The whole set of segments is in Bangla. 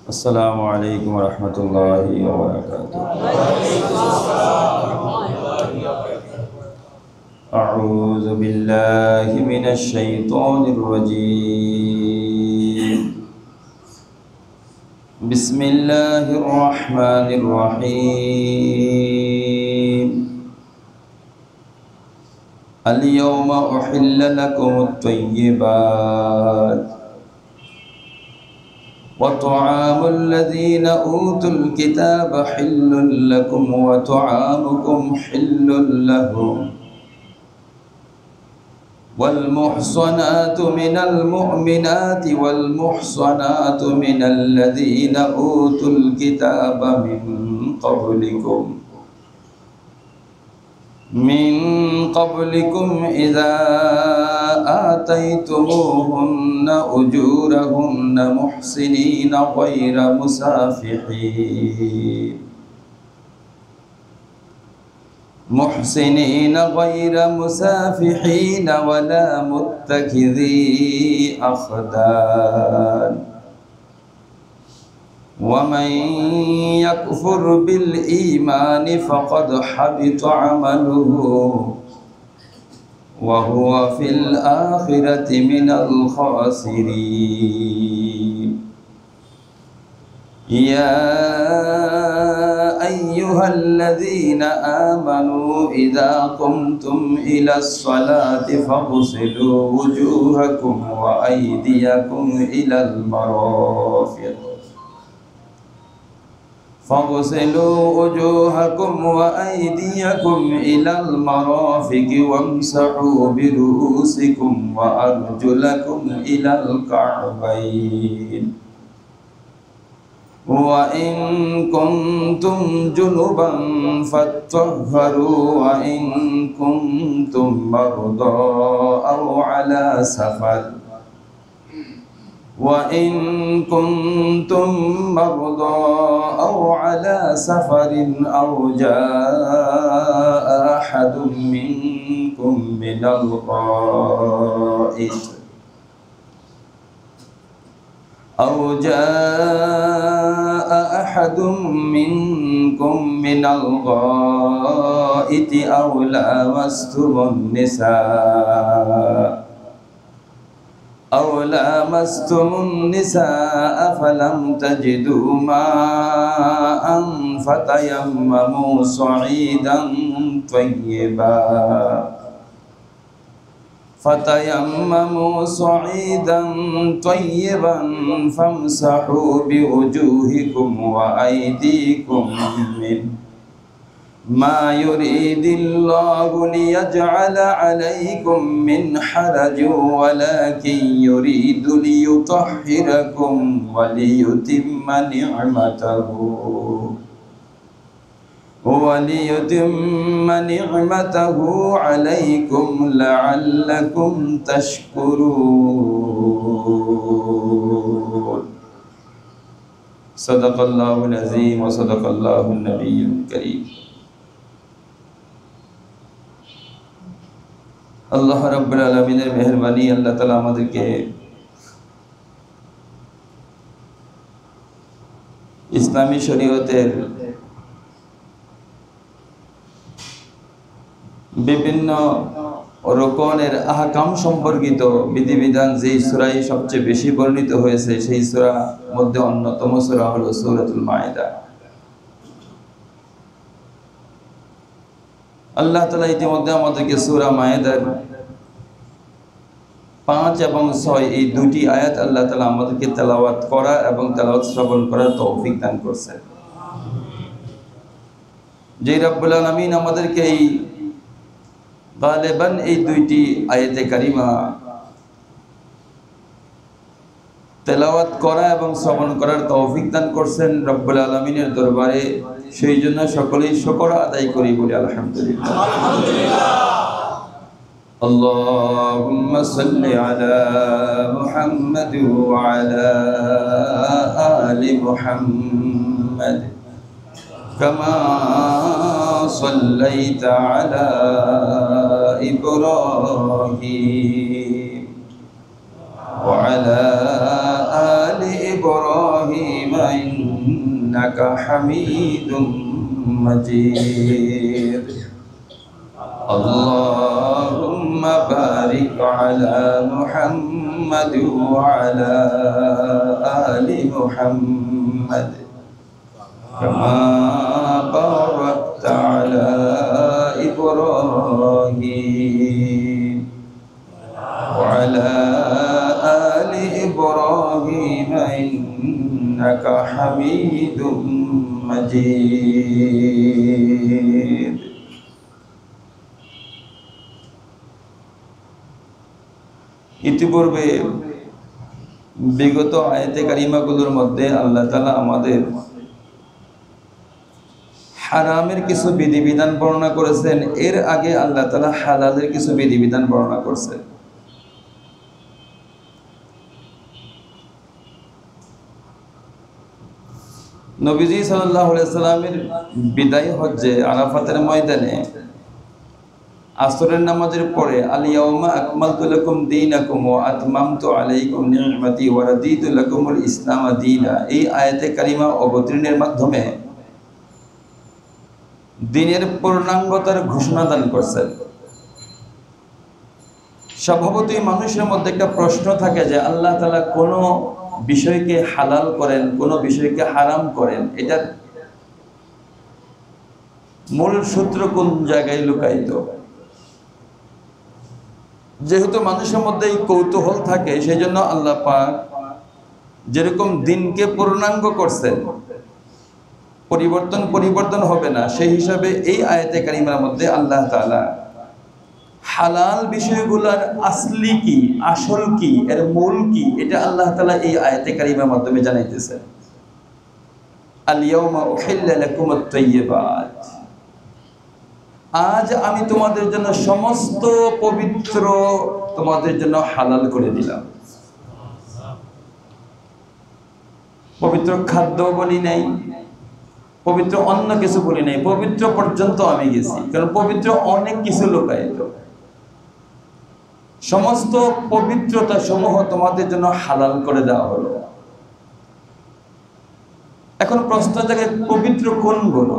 السلام عليكم ورحمة الله وبركاته. أعوذ بالله من الشيطان الرجيم. بسم الله الرحمن الرحيم. اليوم أحل لكم الطيبات وطعام الذين أوتوا الكتاب حل لكم وطعامكم حل لهم والمحصنات من المؤمنات والمحصنات من الذين أوتوا الكتاب من قبلكم إذا آتيتموهن أجورهن محسنين غير مسافحين ولا متخذي أخدان ومن يكفر بالإيمان فقد حبط عمله وهو في الآخرة من الخاسرين. يا أيها الذين آمنوا إذا قمتم إلى الصلاة فاغسلوا وجوهكم وأيديكم إلى المرافق وامسحوا برؤوسكم وأرجلكم إلى الكعبين وإن كنتم جنبا فاطهروا وإن كنتم مرضى أو على سفر أو جاء أحد منكم من الغائط أو لامستم النساء فلم تجدوا ماء فتيمموا صعيدا طيبا فامسحوا بوجوهكم وأيديكم منه ما يريد الله ليجعل عليكم من حرج ولكن يريد ليطهركم وليتم نعمته عليكم لعلكم تشكرون. صدق الله العظيم وصدق الله النبي الكريم. আল্লাহ রাব্বুল আলামিনের মেহেরবানি, আল্লাহ তাআলা আমাদেরকে ইসলামী শরীয়তের বিভিন্ন রকমের আহকাম সম্পর্কিত বিধিবিধান যে সূরায় সবচেয়ে বেশি বর্ণিত হয়েছে সেই সূরার মধ্যে অন্যতম সূরা হলো সূরাতুল মায়েদা। আল্লাহ তাআলা ইতিমধ্যে আমাদেরকে সূরা মায়েদার 5 এবং 6 এই দুটি আয়াত আল্লাহ তাআলা আমাদেরকে তেলাওয়াত করা এবং তেলাওয়াত শ্রবণ করার তৌফিক দান করেছেন। যে রব্বুল আলামিন আমাদেরকে এই গালিবান এই দুইটি আয়াতে কারিমা তেলাওয়াত করা এবং শ্রবণ করার তৌফিক দান করেছেন রব্বুল আলামিনের দরবারে, সেই জন্য সকলেই শুকর আদায় করি বলি আলহামদুলিল্লাহ। আল্লাহুম্মা সাল্লি আলা মুহাম্মাদ ওয়া আলা আলি মুহাম্মাদ কামা সাল্লাইতা আলা ইব্রাহিম وعلى آل إبراهيم إنك حميد مجيد اللهم بارك على محمد وعلى آل محمد كما باركت على إبراهيم وعلى آل إبراهيم إنك حميد مجيد ইতিপূর্বে বিগত আয়াতে কারিমাগুলোর মধ্যে আল্লাহ তাআলা আমাদের হারামের কিছু বিধিবিধান বর্ণনা করেছেন, এর আগে আল্লাহ তাআলা হালালের কিছু বিধিবিধান বর্ণনা করেছেন। নবীজি সাল্লাল্লাহু আলাইহি সাল্লামের বিদায় হজ্জে আরাফাতের ময়দানে আসরের নামাজের পরে আল ইয়াউমা আকমালতু লাকুম দীনাকুম ওয়া আতমামতু আলাইকুম নি'মাতি ওয়া রাদিতু লাকুমুল ইসলাম দীনা, এই আয়াতে কারিমা অবতীর্ণের মাধ্যমে দ্বীনের পূর্ণাঙ্গতার ঘোষণা দান করছেন। স্বভাবতই মানুষের মধ্যে একটা প্রশ্ন থাকে যে আল্লাহ তাআলা কোন বিষয়কে হালাল করেন, কোন বিষয়কে হারাম করেন, এটার মূল সূত্র কোন জায়গায় লুকায়িত। যেহেতু মানুষের মধ্যে এই কৌতূহল থাকে, সেই জন্য আল্লাহ পাক যেরকম দিনকে পূর্ণাঙ্গ করছেন, পরিবর্তন হবে না, সেই হিসাবে এই আয়াতে কারিমার মধ্যে আল্লাহ তাআলা হালাল বিষয়গুলোর আসলি কি, আসল কি, এর মূল কি, এটা আল্লাহ তাআলা এই আয়াতে কারিমার মাধ্যমে জানাইতেছেন। আল ইয়াউমা উহিল্লা লাকুমুত তাইয়্যিবাত, আজ আমি তোমাদের জন্য সমস্ত পবিত্র তোমাদের জন্য হালাল করে দিলাম। পবিত্র খাদ্য বলি নাই, পবিত্র অন্য কিছু বলি নাই, পবিত্র পর্যন্ত আমি গেছি, কারণ পবিত্র অনেক কিছু লুকায়িত। সমস্ত পবিত্রতা সমূহ তোমাদের জন্য হালাল করে দেওয়া হলো। এখন প্রশ্ন জাগে পবিত্র কোনগুলো?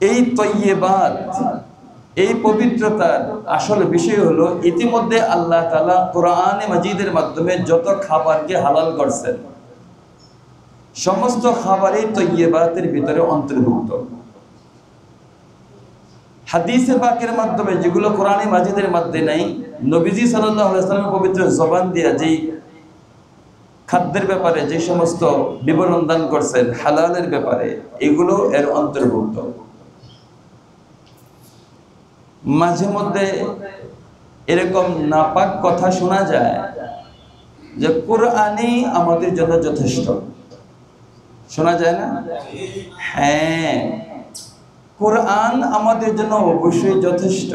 এই তয়্যিবাত, এই পবিত্রতার আসল বিষয় হলো ইতিমধ্যে আল্লাহ তাআলা কোরআনে মাজিদের মাধ্যমে যত খাবারকে হালাল করছেন, সমস্ত খাবারই তয়্যিবাতের ভিতরে অন্তর্ভুক্ত। হাদিসে পাকের মাধ্যমে যেগুলো কোরআনে মাজিদের মধ্যে নাই, নবীজি সাল্লাল্লাহু আলাইহি ওয়াসাল্লাম পবিত্র জবান দিয়া যেই খাদ্যের ব্যাপারে যে সমস্ত বিবরণ দান করছেন হালালের ব্যাপারে, এগুলো এর অন্তর্ভুক্ত। মাঝে মধ্যে এরকম নাপাক কথা শোনা যায় যে কোরআনই আমাদের জন্য যথেষ্ট, শোনা যায় না? হ্যাঁ, কোরআন আমাদের জন্য অবশ্যই যথেষ্ট,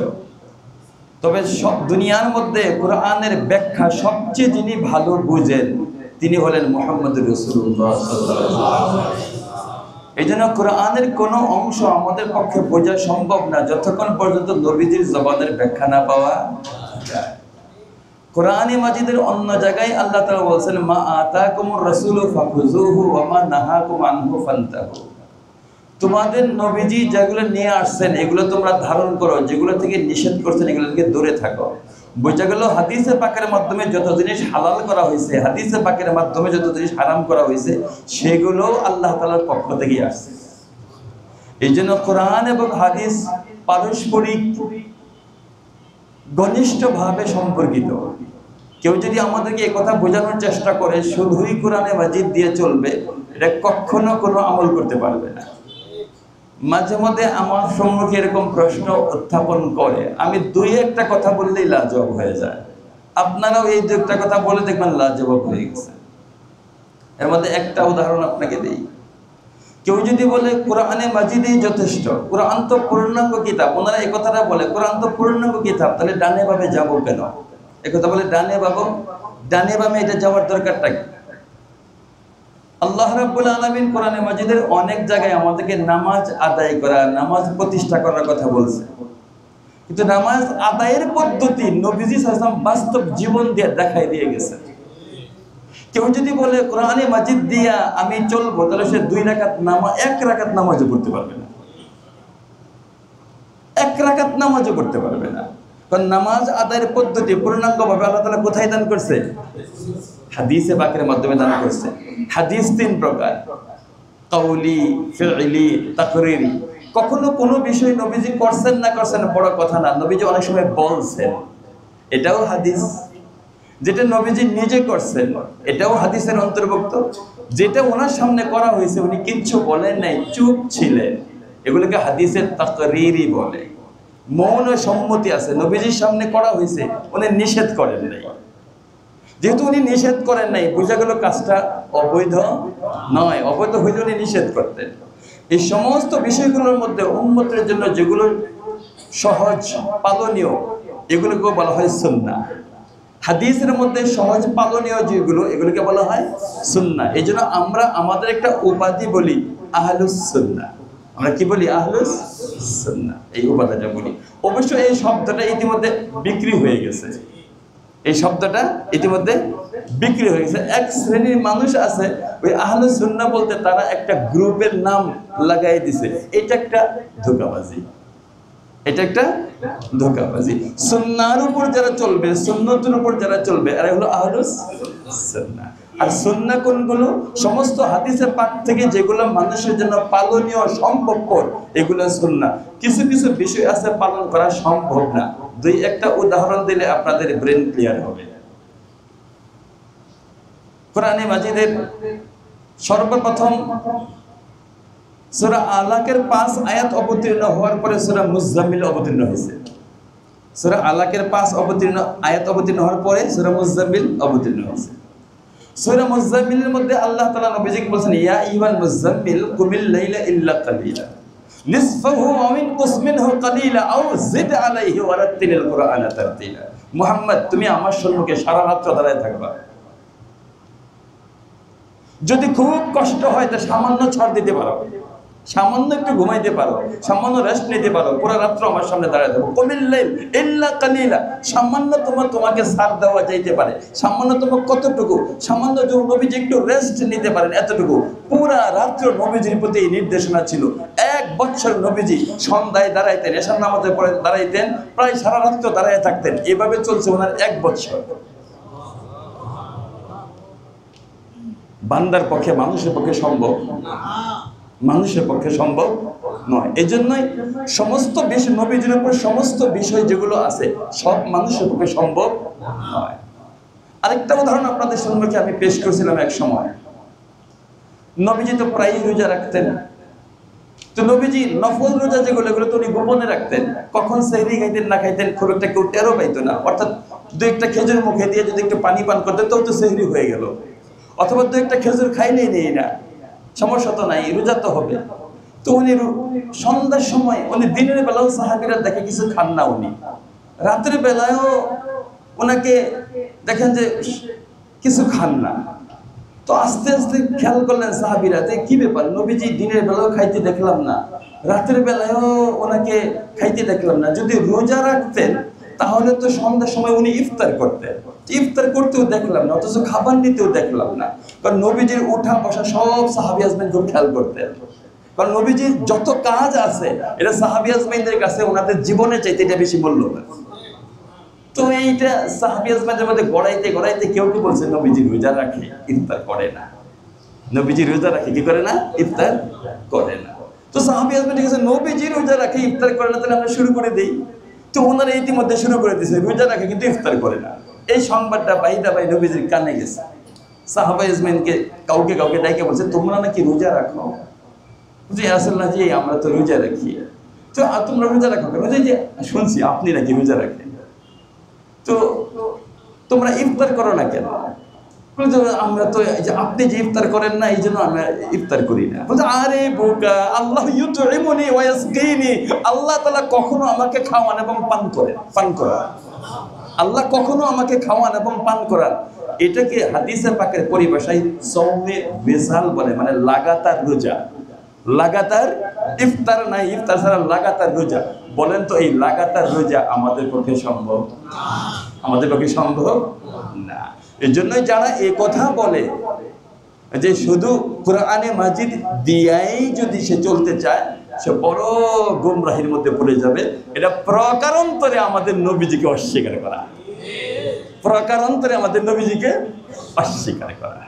তবে সব দুনিয়ার মধ্যে কোরআনের ব্যাখ্যা সবচেয়ে যিনি ভালো বুঝেন তিনি হলেন মুহাম্মদুর রাসূলুল্লাহ সাল্লাল্লাহু আলাইহি ওয়াসাল্লাম। এই জন্য কোরআনের কোনো অংশ আমাদের পক্ষে বোঝা সম্ভব না যতক্ষণ পর্যন্ত নবীজির জবানের ব্যাখ্যা না পাওয়া যায়। কোরআনে মাজিদের অন্য জায়গায় আল্লাহ তাআলা বলেছেন, মা আতাকুমুর রাসূলু ফাখুযুহু ওয়া মা নাহাকুম আনহু ফান্তাহু, তোমাদের নবীজি যেগুলো নিয়ে আসছেন এগুলো তোমরা ধারণ করো, যেগুলো থেকে নিষেধ করছেন এগুলো থেকে দূরে থাকো। বোঝা গেল হাদিসে পাকের মাধ্যমে যত জিনিস হালাল করা হয়েছে, হাদিসে পাকের মাধ্যমে যত জিনিস হারাম করা হয়েছে, সেগুলো আল্লাহ তাআলার পক্ষ থেকে আসছে। এই জন্য কোরআন এবং হাদিস পারস্পরিক ঘনিষ্ঠভাবে সম্পর্কিত। কেউ যদি আমাদেরকে এই কথা বোঝানোর চেষ্টা করে শুধুই কোরআনে মাজিদ দিয়ে চলবে, এটা কখনো কোনো আমল করতে পারবে না। মাঝে মধ্যে আমার সম্মুখে এরকম প্রশ্ন উত্থাপন করে, আমি দুই একটা কথা বললেই লাজবাব হয়ে যায়। আপনারাও এই দুই একটা কথা বলে দেখবেন লাজবাব হয়ে গেছে। এর মধ্যে একটা উদাহরণ আপনাকে দিই। কেউ যদি বলে কোরআনে মাজিদই যথেষ্ট, কোরআন তো পূর্ণাঙ্গ কিতাব, ওনারা এই কথাটা বলে কোরআন তো পূর্ণাঙ্গ কিতাব, তাহলে ডানে বামে যাবো কেন? এই কথা বলে ডানে বামে এটা যাওয়ার দরকারটা কি? আল্লাহ রাব্বুল আলামিন কোরআনে মাজিদের অনেক জায়গায় আমাদেরকে নামাজ আদায় করা, নামাজ প্রতিষ্ঠা করার কথা বলছে। কিন্তু নামাজ আদায়ের পদ্ধতি নবীজি সাল্লাল্লাহু আলাইহি ওয়াসাল্লাম বাস্তব জীবন দিয়ে দেখাই দিয়ে গেছেন। কেউ যদি বলে কোরআনে মাজিদ দিয়া আমি চলবো, তাহলে সে 2 রাকাত নামাজ 1 রাকাত নামাজও পড়তে পারবে না, 1 রাকাত নামাজও পড়তে পারবে না। কারণ নামাজ আদায়ের পদ্ধতি পূর্ণাঙ্গভাবে আল্লাহ তাআলা কোথায় দান করছে? হাদিসে পাকের মাধ্যমে দান করছে। হাদিস 3 প্রকার, কাউলি, ফি'লি, তাকরিরি। কখনো কোনো বিষয় নবীজি করছেন না করছেন বড় কথা না, নবীজি অনেক সময় বলছেন, এটাও হাদিস। যেটা নবীজি নিজে করছেন এটাও হাদিসের অন্তর্ভুক্ত। যেটা ওনার সামনে করা হয়েছে উনি কিচ্ছু বলেন নাই, চুপ ছিলেন, এগুলোকে হাদিসের তাকরিরি বলে। মৌন সম্মতি আছে, নবীজির সামনে করা হয়েছে, উনি নিষেধ করেন নাই। যেহেতু উনি নিষেধ করেন নাই, বোঝা গেল কাজটা অবৈধ নয়। অবৈধ হইলে উনি নিষেধ করতেন। এই সমস্ত বিষয়গুলোর মধ্যে উম্মতের জন্য যেগুলো সহজ পালনীয়, এগুলোকে বলা হয় সুন্নাহ। হাদিসের মধ্যে সহজ পালনীয় যেগুলো, এগুলোকে বলা হয় সুন্নাহ। এই জন্য আমরা আমাদের একটা উপাধি বলি আহলুস সুন্নাহ। আমরা কি বলি? আহলুস সুন্নাহ, এই উপাধিটা বলি। অবশ্য এই শব্দটা ইতিমধ্যে বিক্রি হয়ে গেছে। এই শব্দটা ইতিমধ্যে বিক্রি হয়ে গেছে। এক শ্রেণীর মানুষ আছে, ওই আহলুস সুন্নাহ বলতে তারা একটা গ্রুপের নাম লাগাই দিছে। এটা একটা ধোঁকাবাজি, এটা একটা ধোঁকাবাজি। সুন্নাহর উপর যারা চলবে, সুন্নতের উপর যারা চলবে, এরা হলো আহলুস সুন্নাহ। আর সুন্নাহ কোনগুলো? সমস্ত হাদিসে পাক থেকে যেগুলো মানুষের জন্য পালনীয়, সম্ভবপর, এগুলো সুন্নাহ। কিছু কিছু বিষয় আছে পালন করা সম্ভব না। 2-1টা উদাহরণ দিলে আপনাদের ব্রেন ক্লিয়ার হবে। কোরআনে মাজিদের সর্বপ্রথম সূরা আলাকের 5 আয়াত অবতীর্ণ হওয়ার পরে সূরা মুজাম্মিল অবতীর্ণ হয়েছে। সূরা আলাকের 5 আয়াত অবতীর্ণ হওয়ার পরে সূরা মুজাম্মিল অবতীর্ণ হয়েছে। সূরা মুজাম্মিলের মধ্যে আল্লাহ তাআলা নবীজিকে বলেছেন, ইয়া আইয়ুহাল মুজাম্মিল কুমিল লাইলা ইল্লা কালিলা নিসফাহু আও ইনকুস মিনহু কালিলা আও জিদ আলাইহি ওয়া রাত্তিলিল কুরআনা তারতিলা। মুহাম্মদ, তুমি আমার সম্মুখে সারা রাত দাঁড়ায় থাকবা। যদি খুব কষ্ট হয় তা সামান্য ছাড় দিতে পারো, সামান্য একটু ঘুমাইতে পারো, সামান্য রেস্ট নিতে পারো, পুরো রাত্র আমার সামনে দাঁড়ায় থাকো। কুমিল লাইল ইল্লা কালিলা, সামান্য তোমাকে ছাড় দেওয়া যাইতে পারে। সামান্য কতটুকু? সামান্য যে নবীজি একটু রেস্ট নিতে পারেন, এতটুকু। পুরা রাত্র নবীজির প্রতি এই নির্দেশনা ছিল। 1 বছর নবীজি সন্ধ্যায় দাঁড়াইতেন, এশার নামাজের পরে দাঁড়াইতেন, প্রায় সারা রাত্র দাঁড়ায় থাকতেন। এভাবে চলছে ওনার 1 বছর। বান্দার পক্ষে, মানুষের পক্ষে সম্ভব, মানুষের পক্ষে সম্ভব নয়। এই জন্যই সমস্ত বিষয় নবীজির উপর সমস্ত বিষয় যেগুলো আছে সব মানুষের পক্ষে সম্ভব নয়। আরেকটা উদাহরণ আপনাদের সম্মুখে আমি পেশ করেছিলাম এক সময়। নবীজি তো প্রায়ই রোজা রাখতেন। তো নবীজি নফল রোজা যেগুলো, এগুলো তো উনি গোপনে রাখতেন। কখন সেহরি খাইতেন না খাইতেন খুব একটা কেউ টেরও পাইতো না। অর্থাৎ 2-1টা খেজুর মুখে দিয়ে যদি একটু পানি পান করতেন তাও তো সেহরি হয়ে গেল। অথবা 2-1টা খেজুর খাইলেই নেই না, সমস্যা তো নাই, রোজা তো হবে। তো উনি সন্ধ্যার সময়, উনি দিনের বেলাও সাহাবীরা দেখে কিছু খান না, উনি রাতের বেলায়ও ওনাকে দেখেন যে কিছু খান না। তো আস্তে আস্তে খেয়াল করলেন সাহাবীরা যে কি ব্যাপার, নবীজি দিনের বেলাও খাইতে দেখলাম না, রাতের বেলায়ও ওনাকে খাইতে দেখলাম না। যদি রোজা রাখতেন তাহলে তো সন্ধ্যার সময় উনি ইফতার করতেন, ইফতার করতেও দেখলাম না, অথচ খাবার নিতেও দেখলাম না। কারণ নবীজির উঠা বসা সব সাহাবী আজমাইন খুব খেয়াল করতেন। কারণ নবীজির যত কাজ আছে এটা সাহাবী আজমাইনদের কাছে ওনাদের জীবনের চাইতে এটা বেশি মূল্যবান। তো এইটা সাহাবী আজমাইনদের মধ্যে গড়াইতে গড়াইতে কেউ কি বলছে নবীজি রোজা রাখে, ইফতার করে না। নবীজি রোজা রাখে, কি করে না? ইফতার করে না। তো সাহাবী আজমাইনদের কাছে নবীজি রোজা রাখে, ইফতার করে না, তাহলে আমরা শুরু করে দেই। তো ওনারা ইতিমধ্যে শুরু করে দিয়েছে রোজা রাখে কিন্তু ইফতার করে না। এই সংবাদটা বাইদা বাই নবীজির কানে গেছে। সাহাবা ইজমাইনকে কাউকে কাউকে ডাইকে বলছে, তোমরা নাকি রোজা রাখো? বুঝি আসলে জি আমরা তো রোজা রাখি। তো তোমরা রোজা রাখো কেন? যে শুনছি আপনি নাকি রোজা রাখেন, তো তোমরা ইফতার করো না কেন? আমরা তো আপনি যে ইফতার করেন না এই জন্য আমরা ইফতার করি না। বলছে আরে বোকা, আল্লাহ ইউতইমুনি ওয়া ইয়াসকিনি, আল্লাহ তাআলা কখনো আমাকে খাওয়ান এবং পান করান। আল্লাহ কখনো আমাকে খাওয়ান এবং পান করান। এটাকে হাদিসে পাকের পরিভাষায় সওমে বিসাল বলে, মানে লাগাতার রোজা। লাগাতার ইফতার নাই, ইফতার ছাড়া লাগাতার রোজা। বলেন তো এই লাগাতার রোজা আমাদের পক্ষে সম্ভব? আমাদের পক্ষে সম্ভব না। এই জন্যই যারা এই কথা বলে যে শুধু কোরআনে মাজিদ দিয়াই যদি সে চলতে চায়, সে বড় গুমরাহির মধ্যে পড়ে যাবে। এটা প্রকারান্তরে আমাদের নবীজিকে অস্বীকার করা, প্রকারান্তরে আমাদের নবীজিকে অস্বীকার করা।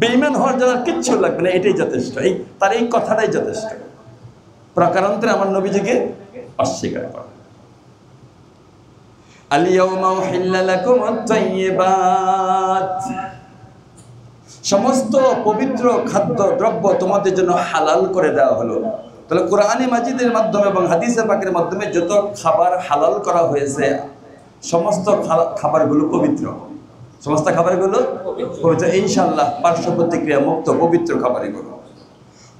বেঈমান হওয়ার জন্য কিচ্ছু লাগবে না, এটাই যথেষ্ট। তার এই কথাটাই যথেষ্ট, প্রকারান্তরে আমার নবীজিকে অস্বীকার করা। আল-ইয়াওমা উহিল্লা লাকুমুত তাইয়্যিবাত, সমস্ত পবিত্র খাদ্য দ্রব্য তোমাদের জন্য হালাল করে দেওয়া হলো। তাহলে কোরআনে মাজিদের মাধ্যমে এবং হাদিসে পাকের মাধ্যমে যত খাবার হালাল করা হয়েছে, সমস্ত খাবারগুলো পবিত্র, সমস্ত খাবারগুলো পবিত্র, ইনশাআল্লাহ পার্শ্ব প্রতিক্রিয়া মুক্ত পবিত্র খাবার এগুলো।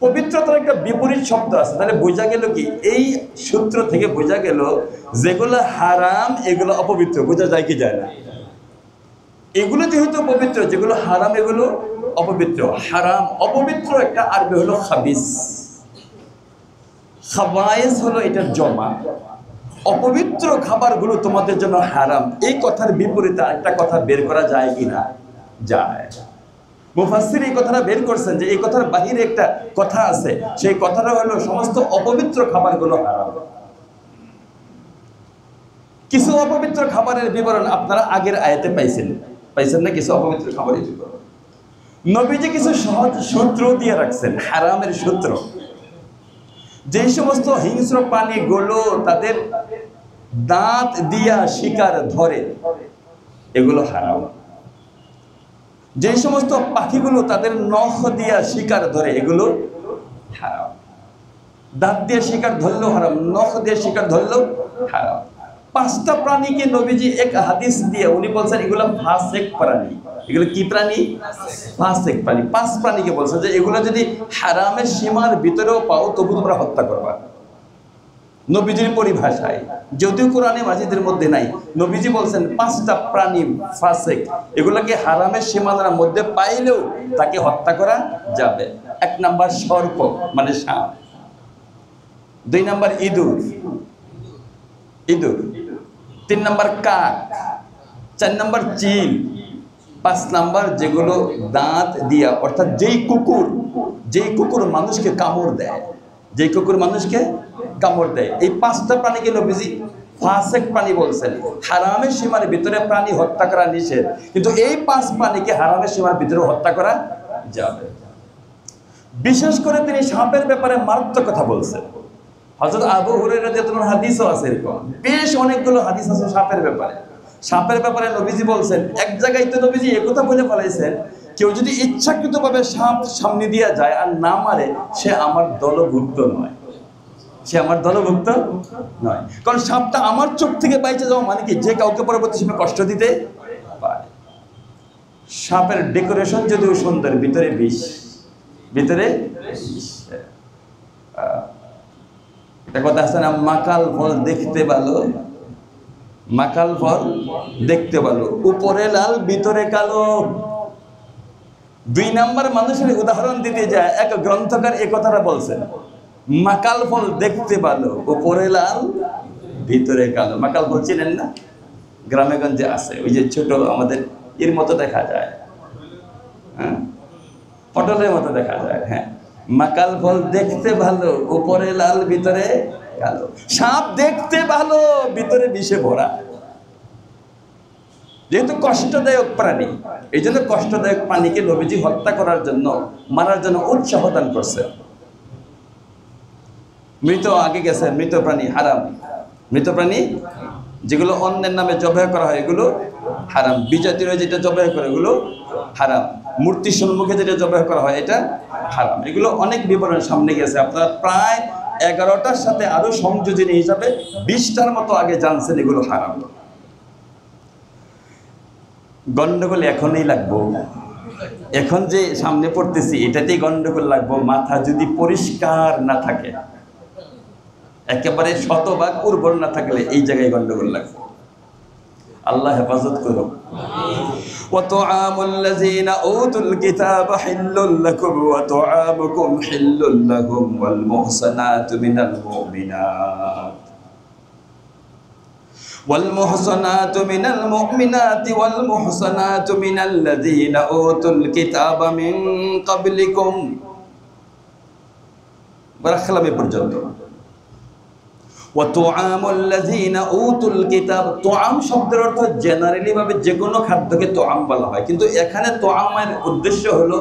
পবিত্রতার একটা বিপরীত শব্দ আছে, তাহলে বোঝা গেল কি? এই সূত্র থেকে বোঝা গেল যেগুলো হারাম এগুলো অপবিত্র। বোঝা যায় কি যায় না? এগুলো যেহেতু পবিত্র, যেগুলো হারাম এগুলো অপবিত্র। হারাম অপবিত্র একটা আরবি হলো খাবিস, খাবায়েস হলো এটার জমা। অপবিত্র খাবারগুলো তোমাদের জন্য হারাম, এই কথার বিপরীতে একটা কথা বের করা যায় কিনা? যায়। মুফাসসির এই কথাটা বের করছেন যে এই কথার বাহিরে একটা কথা আছে, সেই কথাটা হলো সমস্ত অপবিত্র খাবারগুলো হারাম। কিছু অপবিত্র খাবারের বিবরণ আপনারা আগের আয়াতে পাইছেন না? কিছু অপবিত্র খাবারের বিবরণ নবীজি কিছু সহজ সূত্র দিয়ে রাখছেন, হারামের সূত্র। যে সমস্ত হিংস্র প্রাণীগুলো তাদের দাঁত দিয়া শিকার ধরে এগুলো হারাম। যে সমস্ত পাখিগুলো তাদের নখ দিয়া শিকার ধরে এগুলো হারাম। দাঁত দিয়ে শিকার ধরলেও হারাম, নখ দিয়ে শিকার ধরলেও হারাম। পাঁচটা প্রাণীকে নবীজি এক হাদিস দিয়ে উনি বলছেন এগুলো ফাসিক প্রাণী। এগুলো কি প্রাণী? ফাসিক প্রাণী। পাঁচ প্রাণীকে বলছেন যে এগুলো যদি হারামের সীমার ভিতরেও পাও তবু তোমরা হত্যা করবা। নবীজির পরিভাষায়, যদিও কোরআনে মাজিদের মধ্যে নাই, নবীজি বলছেন পাঁচটা প্রাণী ফাসিক, এগুলোকে হারামের সীমানার মধ্যে পাইলেও তাকে হত্যা করা যাবে। এক নাম্বার সর্প মানে সাপ, দুই নাম্বার ইঁদুর, তিন নাম্বার কাক, চার নাম্বার চিল, পাঁচ নাম্বার যেগুলো দাঁত দিয়া, অর্থাৎ যেই কুকুর মানুষকে কামড় দেয়, যেই কুকুর মানুষকে কামড় দেয়, এই পাঁচটা প্রাণীকে নবীজি ফাসিক প্রাণী বলছেন। হারামের সীমার ভিতরে প্রাণী হত্যা করা নিষেধ, কিন্তু এই পাঁচ প্রাণীকে হারামের সীমার ভিতরে হত্যা করা যাবে। বিশেষ করে তিনি সাপের ব্যাপারে মারাত্মক কথা বলছেন। হযরত আবু হুরায়রা রাদিয়াল্লাহু হাদিসও আছে, এরকম বেশ অনেকগুলো হাদিস আছে সাপের ব্যাপারে। সাপের ব্যাপারে নবীজি বলছেন, এক জায়গায় তো নবীজি একথা বলে ফেলাইছেন, কেউ যদি ইচ্ছাকৃতভাবে সাপ সামনে দিয়ে যায় আর না মারে, সে আমার দলভুক্ত নয়, সে আমার দলভুক্ত নয়। কারণ সাপটা আমার চোখ থেকে বাইচে যাওয়া মানে কি, যে কাউকে পরবর্তী সময় কষ্ট দিতে পারে। সাপের ডেকোরেশন যদিও সুন্দর, ভিতরে বিষ, ভিতরে কথা আছে না, মাকাল ফল দেখতে ভালো, মাকাল ফল দেখতে ভালো, উপরে লাল ভিতরে কালো। দুই নাম্বার মানুষের উদাহরণ দিতে যায় এক গ্রন্থকার এ কথাটা বলছেন, মাকাল ফল দেখতে ভালো, উপরে লাল ভিতরে কালো। মাকাল ফল চিনেন না? গ্রামে গঞ্জে আছে, ওই যে ছোট আমাদের এর মতো দেখা যায়, হ্যাঁ, পটলের মতো দেখা যায়। হ্যাঁ, মাকাল ফল দেখতে ভালো, উপরে লাল ভিতরে কালো। সাপ দেখতে ভালো, ভিতরে বিষে ভরা। যেহেতু কষ্টদায়ক প্রাণী, এই জন্য কষ্টদায়ক প্রাণীকে নবীজি হত্যা করার জন্য, মারার জন্য উৎসাহ দান করছে। মৃত আগে গেছে, মৃত প্রাণী হারাম। মৃত প্রাণী যেগুলো অন্যের নামে জবাই করা হয় এগুলো হারাম। বিজাতিরা যেটা জবাই করে এগুলো হারাম। মূর্তির সম্মুখে যেটা জবাই করা হয় এটা হারাম। এগুলো অনেক বিবরণ সামনে গেছে, আপনারা প্রায় 11টার সাথে আরো সংযোজনী হিসাবে 20টার মতো আগে জানছেন এগুলো হারাম। গন্ডগোল এখনই লাগবো, এখন যে সামনে পড়তেছি এটাতেই গন্ডগোল লাগবো, মাথা যদি পরিষ্কার না থাকে, একেবারে শতভাগ উর্বর না থাকলে এই জায়গায় গন্ডগোল লাগবে। আল্লাহ হেফাজত করুন। وطعام الذين أوتوا الكتاب حل لكم وطعامكم حل لهم والمحصنات من المؤمنات ওয়াল মুহসানাতু মিনাল মুমিনাতি ওয়াল মুহসানাতু মিনাল্লাযীনা উতুল কিতাবা মিন ক্বাবলিকুম, বারাকাল্লাহু পর্যন্ত। ওয়া তুআমুল লাযীনা উতুল কিতাব, তুআম শব্দের অর্থ জেনারেলি ভাবে যে কোনো খাদ্যকে তুআম বলা হয়, কিন্তু এখানে তুআমের উদ্দেশ্য হলো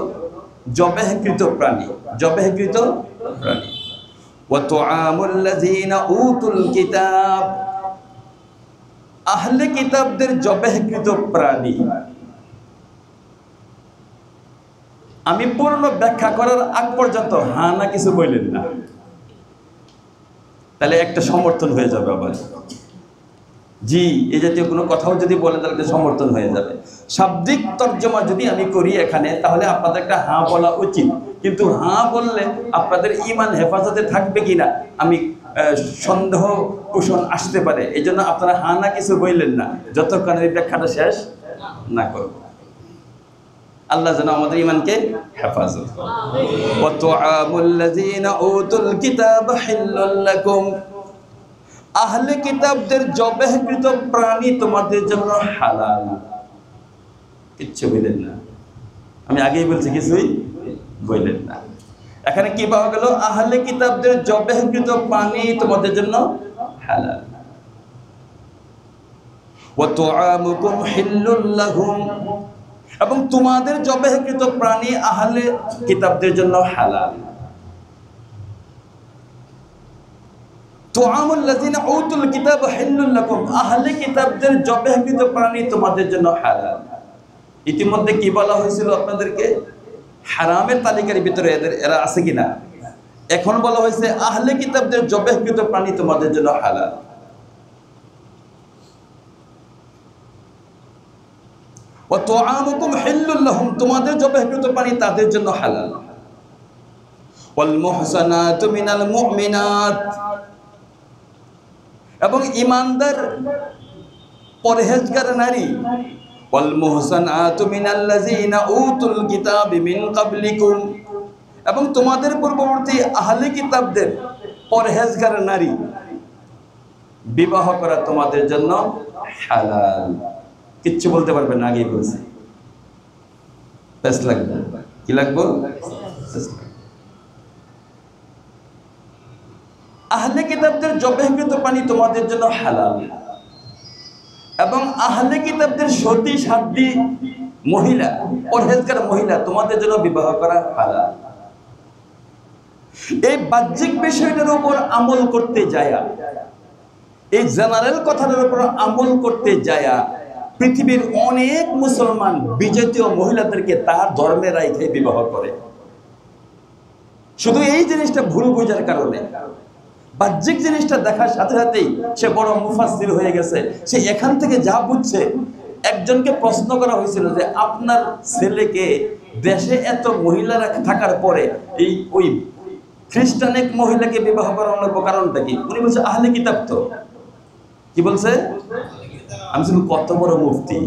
জবেহকৃত প্রাণী, জবেহকৃত প্রাণী। ওয়া তুআমুল লাযীনা উতুল কিতাব, আহলে কিতাবদের জবেহকৃত প্রাণী। আমি পূর্ণ ব্যাখ্যা করার আগ পর্যন্ত হ্যাঁ না কিছু বললেন না, তাহলে একটা সমর্থন হয়ে যাবে। আবার জি এই জাতীয় কোনো কথাও যদি বলে তাহলে সমর্থন হয়ে যাবে। শাব্দিক তর্জমা যদি আমি করি এখানে, তাহলে আপনাদের একটা হ্যাঁ বলা উচিত, কিন্তু হ্যাঁ বললে আপনাদের ঈমান হেফাজতে থাকবে কিনা আমি সন্দেহ পোষণ আসতে পারে। এই জন্য আপনারা হ্যাঁ না কিছু বললেন না যতক্ষণ এই ব্যাখ্যাটা শেষ না করব। আল্লাহ যেন আমাদের ঈমানকে হেফাজত করে। ওয়া তুআমুল লাযীনা উতুল কিতাবা হিল্লুল লাকুম, আহলে কিতাবদের জবেহকৃত প্রাণী তোমাদের জন্য হালাল। কিচ্ছু বললেন না, আমি আগেই বলছি কিছুই বললেন না। এখানে কি পাওয়া গেল? আহলে কিতাবদের জবেহকৃত প্রাণী তোমাদের জন্য হালাল। ওয়া তুআমুকুম হিল্লুল লাহুম, এবং তোমাদের জবেহকৃত প্রাণী আহলে কিতাবদের জন্য হালাল। তুআমুল লাযীনা উতুল কিতাবা হিল্লুল লাকুম, আহলে কিতাবদের জবেহকৃত প্রাণী তোমাদের জন্য হালাল। ইতিমধ্যে কি বলা হয়েছিল আপনাদেরকে? হারামের তালিকার ভিতরে এরা আছে কিনা? এখন বলা হয়েছে আহলে কিতাবদের জবেহকৃত প্রাণী তোমাদের জন্য হালাল। ওয়া তুআমুকুম হিল্লুল লাহুম, তোমাদের জবেহকৃত প্রাণী তাদের জন্য হালাল। ওয়াল মুহসানাতু মিনাল মুমিনাত, এবং ঈমানদার পরহেজগার নারী। ওয়াল মুহসানাতু মিনাল্লাযীনা উতুল কিতাবা মিন ক্বাবলিকুম, এবং তোমাদের পূর্ববর্তী আহলে কিতাবদের পরহেজগার নারী বিবাহ করা তোমাদের জন্য হালাল। কিচ্ছু বলতে পারবে না, আগেই বলছি। বেশ লাগবে, কি লাগবে? আহলে কিতাবদের জবেহকৃত প্রাণী তোমাদের জন্য হালাল, এবং আহলে কিতাবদের সতী সাধ্বী মহিলা, পরহেজগার মহিলা তোমাদের জন্য বিবাহ করা হালাল। এই বাহ্যিক বিষয়টার উপর আমল করতে যায়া, এই জেনারেল কথাটার উপর আমল করতে যায়া পৃথিবীর অনেক মুসলমান বিজাতীয় মহিলাদেরকে তার ধর্মের রাইখে বিবাহ করে। শুধু এই জিনিসটা ভুল বোঝার কারণে, বাহ্যিক জিনিসটা দেখার সাথে সাথেই সে বড় মুফাসসির হয়ে গেছে। সে এখান থেকে যা বুঝছে, একজনকে প্রশ্ন করা হয়েছিল যে আপনার ছেলেকে দেশে এত মহিলারা থাকার পরে ওই খ্রিস্টান এক মহিলাকে বিবাহ করানোর কারণটা কি? উনি বলছে আহলে কিতাব। তো কি বলছে? আমি শুধু কত বড় মুফতি,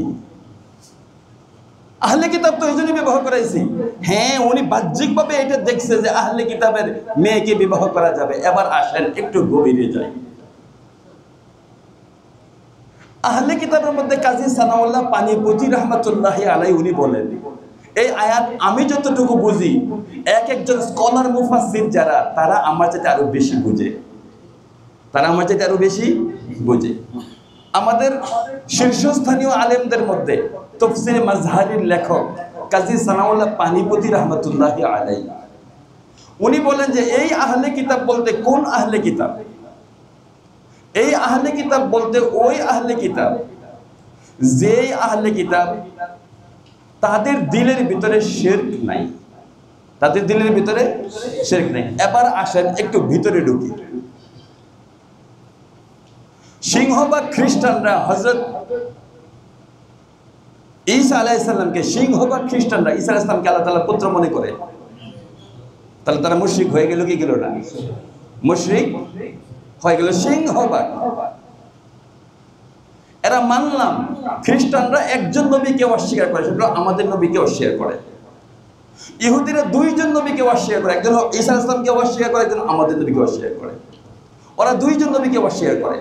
আহলে কিতাব তো এই জন্য বিবাহ করাইছি। হ্যাঁ, উনি বাহ্যিকভাবে এটা দেখছে যে আহলে কিতাবের মেয়েকে বিবাহ করা যাবে। এবার আসেন একটু গভীরে যাই। আহলে কিতাবের মধ্যে কাজী সানাউল্লাহ পানিপতি রাহমাতুল্লাহি আলাইহি উনি বলেন, এই আয়াত আমি যতটুকু বুঝি, একজন স্কলার মুফাসসির যারা, তারা আমার চাইতে আরো বেশি বুঝে, তারা আমার চাইতে আরো বেশি বুঝে। আমাদের শীর্ষস্থানীয় আলেমদের মধ্যে তাফসীরে মাজহারির লেখক কাজী সানাউল্লাহ পানিপতি রাহমাতুল্লাহি আলাইহি উনি বলেন যে এই আহলে কিতাব বলতে কোন আহলে কিতাব? এই আহলে কিতাব বলতে ওই আহলে কিতাব যে আহলে কিতাব তাদের দিলের ভিতরে শিরক নাই, তাদের দিলের ভিতরে শিরক নাই। এবার আসেন একটু ভিতরে ঢুকি। সিংহভাগ খ্রিস্টানরা হযরত ঈসা আলাইহিস সালামকে, সিংহভাগ খ্রিস্টানরা ঈসা আলাইহিস সালামকে আল্লাহ তাআলার পুত্র মনে করে। তাহলে তারা মুশরিক হয়ে গেল কি গেল না? মুশরিক হয়ে গেল সিংহভাগ। এরা মানলাম খ্রিস্টানরা একজন নবীকে অস্বীকার করে, সেটা আমাদের নবীকে অস্বীকার করে। ইহুদিরা দুইজন নবীকে অস্বীকার করে, একজন ঈসা আলাইহিস সালামকে অস্বীকার করে, একজন আমাদের নবীকে অস্বীকার করে। ওরা দুইজন নবীকে অস্বীকার করে।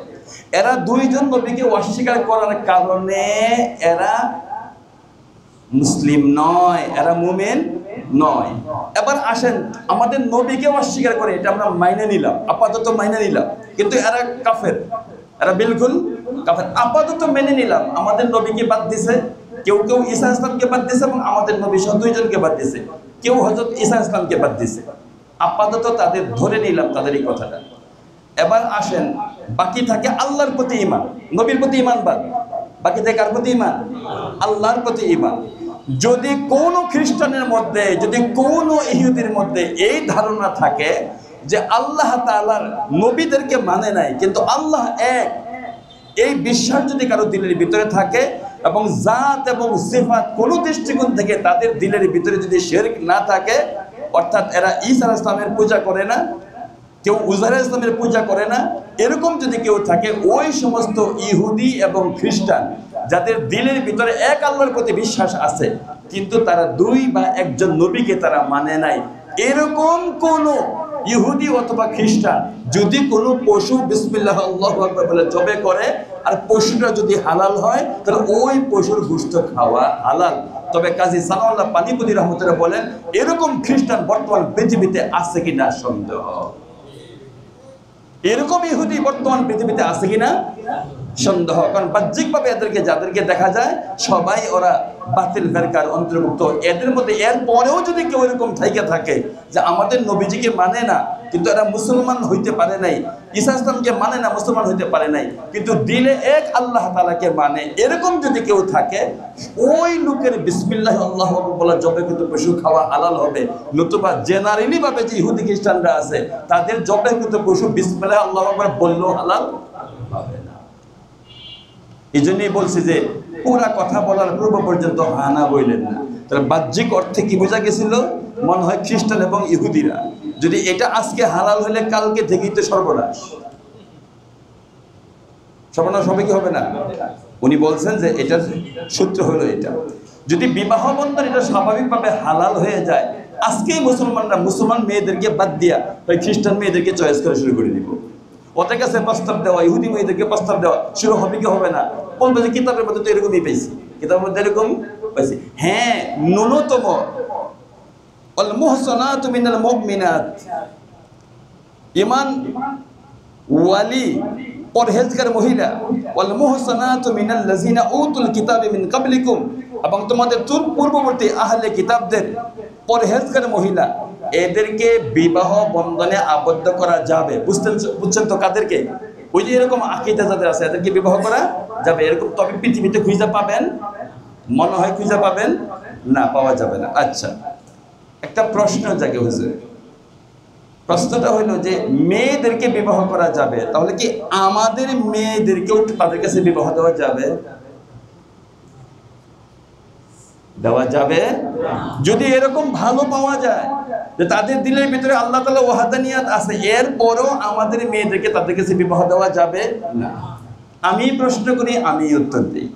এরা দুইজন নবীকে অস্বীকার করার কারণে এরা মুসলিম নয়, এরা মুমিন নয়। এবার আসেন, আমাদের নবীকে অস্বীকার করে, এটা আমরা মাইনে নিলাম, আপাতত মাইনে নিলাম, কিন্তু এরা কাফের, এরা বিলকুল কাফের। আপাতত মেনে নিলাম আমাদের নবীকে বাদ দিছে, কেউ কেউ ঈসা ইসলামকে বাদ দিছে, এবং আমাদের নবী সহ দুইজনকে বাদ দিছে, কেউ হযরত ঈসা ইসলামকে বাদ দিছে। আপাতত তাদের ধরে নিলাম তাদের এই কথাটা। এবার আসেন, বাকি থাকে আল্লাহর প্রতি ঈমান, নবীর প্রতি ঈমান বাদ, বাকি থাকে কার প্রতি ঈমান? আল্লাহর প্রতি ঈমান। যদি কোনো খ্রিস্টানের মধ্যে, যদি কোনো ইহুদির মধ্যে এই ধারণা থাকে যে আল্লাহ তাআলার নবীদেরকে মানে নাই কিন্তু আল্লাহ এক, এই বিশ্বাস যদি কারো দিলের ভিতরে থাকে, এবং জাত এবং সিফাত কোনো দৃষ্টিকোণ থেকে তাদের দিলের ভিতরে যদি শিরক না থাকে, অর্থাৎ এরা ঈসা আলাইহিস সালামের পূজা করে না, কেউ উজাইর আলাইহিস সালামের পূজা করে না, এরকম যদি কেউ থাকে, ওই সমস্ত ইহুদি এবং খ্রিস্টান যাদের দিলের ভিতরে এক আল্লাহর প্রতি বিশ্বাস আছে কিন্তু তারা দুই বা একজন নবীকে তারা মানে নাই, এরকম কোন ইহুদি অথবা খ্রিস্টান যদি কোনো পশু বিসমিল্লাহ আল্লাহু আকবার বলে জবে করে, আর পশুটা যদি হালাল হয়, তাহলে ওই পশুর গোশত খাওয়া হালাল। তবে কাজী সানাউল্লাহ পানিপতি রহমতুল্লাহ বলেন, এরকম খ্রিস্টান বর্তমান পৃথিবীতে আছে কিনা সন্দেহ। এরকম ইহুদি বর্তমান পৃথিবীতে আছে কিনা সন্দেহ। কারণ বাহ্যিকভাবে এদেরকে যাদেরকে দেখা যায় সবাই ওরা বাতিল ফেরকার অন্তর্ভুক্ত। এদের মধ্যে এর পরেও যদি কেউ এরকম থাইকে থাকে যে আমাদের নবীজিকে মানে না কিন্তু এরা মুসলমান হইতে পারে নাই, ঈসা ইসলামকে মানে না, মুসলমান হইতে পারে নাই, কিন্তু দিলে এক আল্লাহ তাআলাকে মানে, এরকম যদি কেউ থাকে, ওই লোকের বিসমিল্লাহ আল্লাহু আকবার বলা জবে কিন্তু পশু খাওয়া হালাল হবে। নতুবা জেনারেলি ভাবে যে ইহুদি খ্রিস্টানরা আছে তাদের জবে কিন্তু পশু বিসমিল্লাহ আল্লাহু আকবার বললেও হালাল হবে না। এই জন্যই বলছি যে পুরা কথা বলার পূর্ব পর্যন্ত হানা বললেন না। তাহলে বাহ্যিক অর্থে কি বোঝা গেছিল? মনে হয় খ্রিস্টান এবং ইহুদিরা। যদি এটা আজকে হালাল হলে কালকে থেকেই তো সর্বনাশ। সর্বনাশ হবে কি হবে না? উনি বলছেন যে এটার সূত্র হলো এটা, যদি বিবাহ বন্ধন এটা স্বাভাবিকভাবে হালাল হয়ে যায়, আজকেই মুসলমানরা মুসলমান মেয়েদেরকে বাদ দিয়া ওই খ্রিস্টান মেয়েদেরকে চয়েস করে শুরু করে দিব। ওদের কাছে প্রস্তাব দেওয়া, ইহুদি মেয়েদেরকে প্রস্তাব দেওয়া শুরু হবে কি হবে না? বলবে যে কিতাবের মধ্যে তো এরকমই পাইছি, কিতাবের মধ্যে এরকম পাইছি। হ্যাঁ, ন্যূনতম আল মুহসানাতু মিনাল মুমিনাত, ঈমান ওয়ালি পরহেজগার মহিলা, ওয়াল মুহসানাতু মিনাল্লাযিনা উতুল কিতাবা মিন ক্বাবলিকুম, এবং তোমাদের পূর্ববর্তী আহলে কিতাবদের পরহেজগার মহিলা, এদেরকে বিবাহ বন্ধনে আবদ্ধ করা যাবে। বুঝছেন তো কাদেরকে? ওই যে এরকম আকীদা যাদের আছে এদেরকে বিবাহ করা যাবে। এরকম তবে পৃথিবীতে খুঁজে পাবেন? মনে হয় খুঁজে পাবেন না, পাওয়া যাবে না। আচ্ছা, একটা প্রশ্ন জাগে হুজুর, প্রশ্নটা হইল যে মেয়েদেরকে বিবাহ করা যাবে, তাহলে কি আমাদের মেয়েদেরকেও তাদের কাছে বিবাহ দেওয়া যাবে? দেওয়া যাবে? যদি এরকম ভালো পাওয়া যায় যে তাদের দিলের ভিতরে আল্লাহ তাআলা ওয়াহদানিয়াত আছে, এরপরও আমাদের মেয়েদেরকে তাদের কাছে বিবাহ দেওয়া যাবে না। আমি প্রশ্ন করি, আমি উত্তর দিই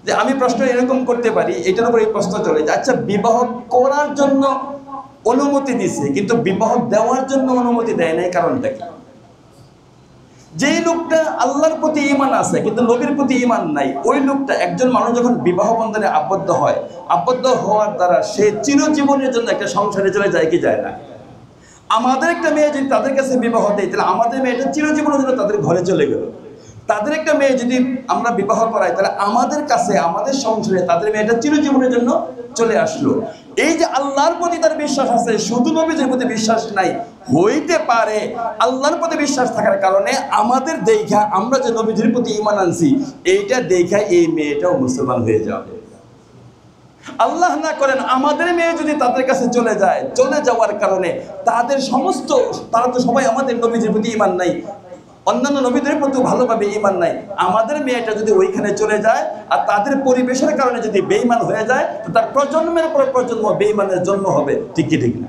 যে আমি প্রশ্ন এরকম করতে পারি, এটার উপর এই প্রশ্ন চলে যে আচ্ছা, বিবাহ করার জন্য অনুমতি দিছে কিন্তু বিবাহ দেওয়ার জন্য অনুমতি দেয় নাই, কারণটা কি? যেই লোকটা আল্লাহর প্রতি ঈমান আছে কিন্তু নবীর প্রতি ঈমান নাই, ওই লোকটা, একজন মানুষ যখন বিবাহ বন্ধনে আবদ্ধ হয়, আবদ্ধ হওয়ার দ্বারা সে চিরজীবনের জন্য একটা সংসারে চলে যায় কি যায় না? আমাদের একটা মেয়ে যদি তাদের কাছে বিবাহ দেয়, তাহলে আমাদের মেয়েটা চিরজীবনের জন্য তাদের ঘরে চলে গেল। তাদের একটা মেয়ে যদি আমরা বিবাহ করাই, তাহলে আমাদের কাছে, আমাদের সংসারে তাদের মেয়েটা চিরজীবনের জন্য চলে আসলো। এই যে আল্লাহর প্রতি তার বিশ্বাস আছে, শুধু নবীর প্রতি বিশ্বাস নাই, হইতে পারে আল্লাহর প্রতি বিশ্বাস থাকার কারণে আমাদের দেখা, আমরা যে নবীর প্রতি ঈমান আনছি, এইটা দেখা এই মেয়েটাও মুসলমান হয়ে যাবে। আল্লাহ না করেন আমাদের মেয়ে যদি তাদের কাছে চলে যায়, চলে যাওয়ার কারণে তাদের সমস্ত, তারা তো সবাই আমাদের নবীর প্রতি ঈমান নাই, অন্যান্য নবীদের প্রতি ভালোভাবে ঈমান নাই, আমাদের মেয়েটা যদি ওইখানে চলে যায় আর তাদের পরিবেশের কারণে যদি বেঈমান হয়ে যায়, তো তার প্রজন্মের পর প্রজন্ম বেঈমানের জন্ম হবে। ঠিক কি ঠিক না?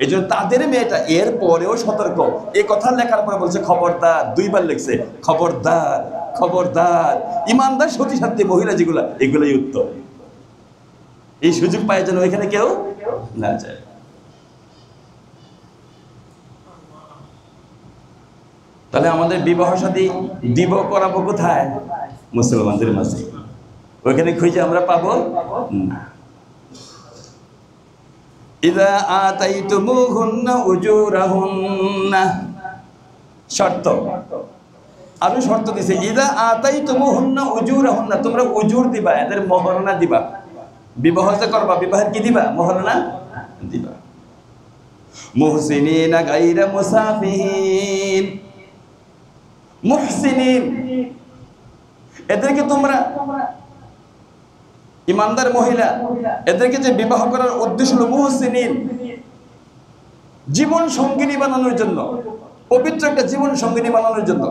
এই জন্য তাদের মেয়েটা এর পরেও সতর্ক। এই কথা লেখার পরে বলছে খবরদার, দুইবার লিখছে খবরদার, খবরদার, ইমানদার সতী সাথী মহিলা যেগুলা, এগুলোই উত্তম। এই সুযোগ পায় যেন ওইখানে কেউ না যায়। তাহলে আমাদের বিবাহ শাদী দিব করাবো কোথায়? মুসলমানদের মাঝে। ওইখানে খুঁজে আমরা পাবো না। ইযা আতাইতুমুহুন্না উজুরাহুন্না, শর্ত, আরো শর্ত দিছে, ইযা আতাইতুমুহুন্না উজুরাহুন্না, তোমরা উজুর দিবা, এদের মহরনা দিবা। বিবাহ যে করবা, বিবাহের কি দিবা? মহরনা দিবা। মুহসিনিনা গায়রা মুসাফিহিন, মুহসিনিন, এদেরকে তোমরা, ইমানদার মহিলা, এদেরকে যে বিবাহ করার উদ্দেশ্য হলো মুহসিনিন, জীবন সঙ্গিনী বানানোর জন্য, পবিত্র একটা জীবন সঙ্গিনী বানানোর জন্য।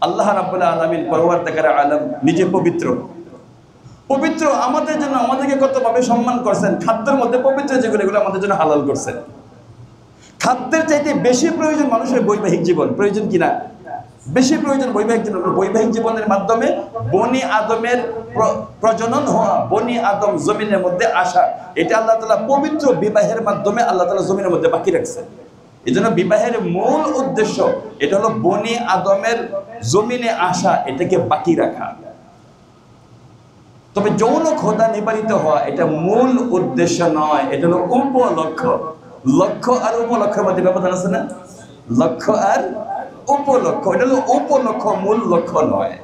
আল্লাহ রাব্বুল আলামিন পরওয়ারদিগার আলম নিজে পবিত্র, পবিত্র আমাদের জন্য আমাদেরকে কতভাবে সম্মান করছেন। খাদ্যের মধ্যে পবিত্র যেগুলো, এগুলো আমাদের জন্য হালাল করছেন। খাদ্যের চাইতে বেশি প্রয়োজন মানুষের বৈবাহিক জীবন, প্রয়োজন কিনা? বেশি প্রয়োজন বৈবাহিক জীবন। বৈবাহিক জীবনের মাধ্যমে বনি আদমের প্রজনন হওয়া, বনি আদম জমিনের মধ্যে আসা, এটা আল্লাহ তাআলা পবিত্র বিবাহের মাধ্যমে আল্লাহ তাআলা জমিনের মধ্যে বাকি রাখছে। এই জন্য বিবাহের মূল উদ্দেশ্য এটা হলো বনি আদমের জমিনে আসা, এটাকে বাকি রাখা। তবে যৌন ক্ষুধা নিবারিত হওয়া এটা মূল উদ্দেশ্য নয়, এটা হলো উপলক্ষ্য। লক্ষ্য আর উপলক্ষ্যের মধ্যে ব্যবধান আছে না? লক্ষ্য আর উপলক্ষ্য, এটা হলো উপলক্ষ্য, মূল লক্ষ্য নয়।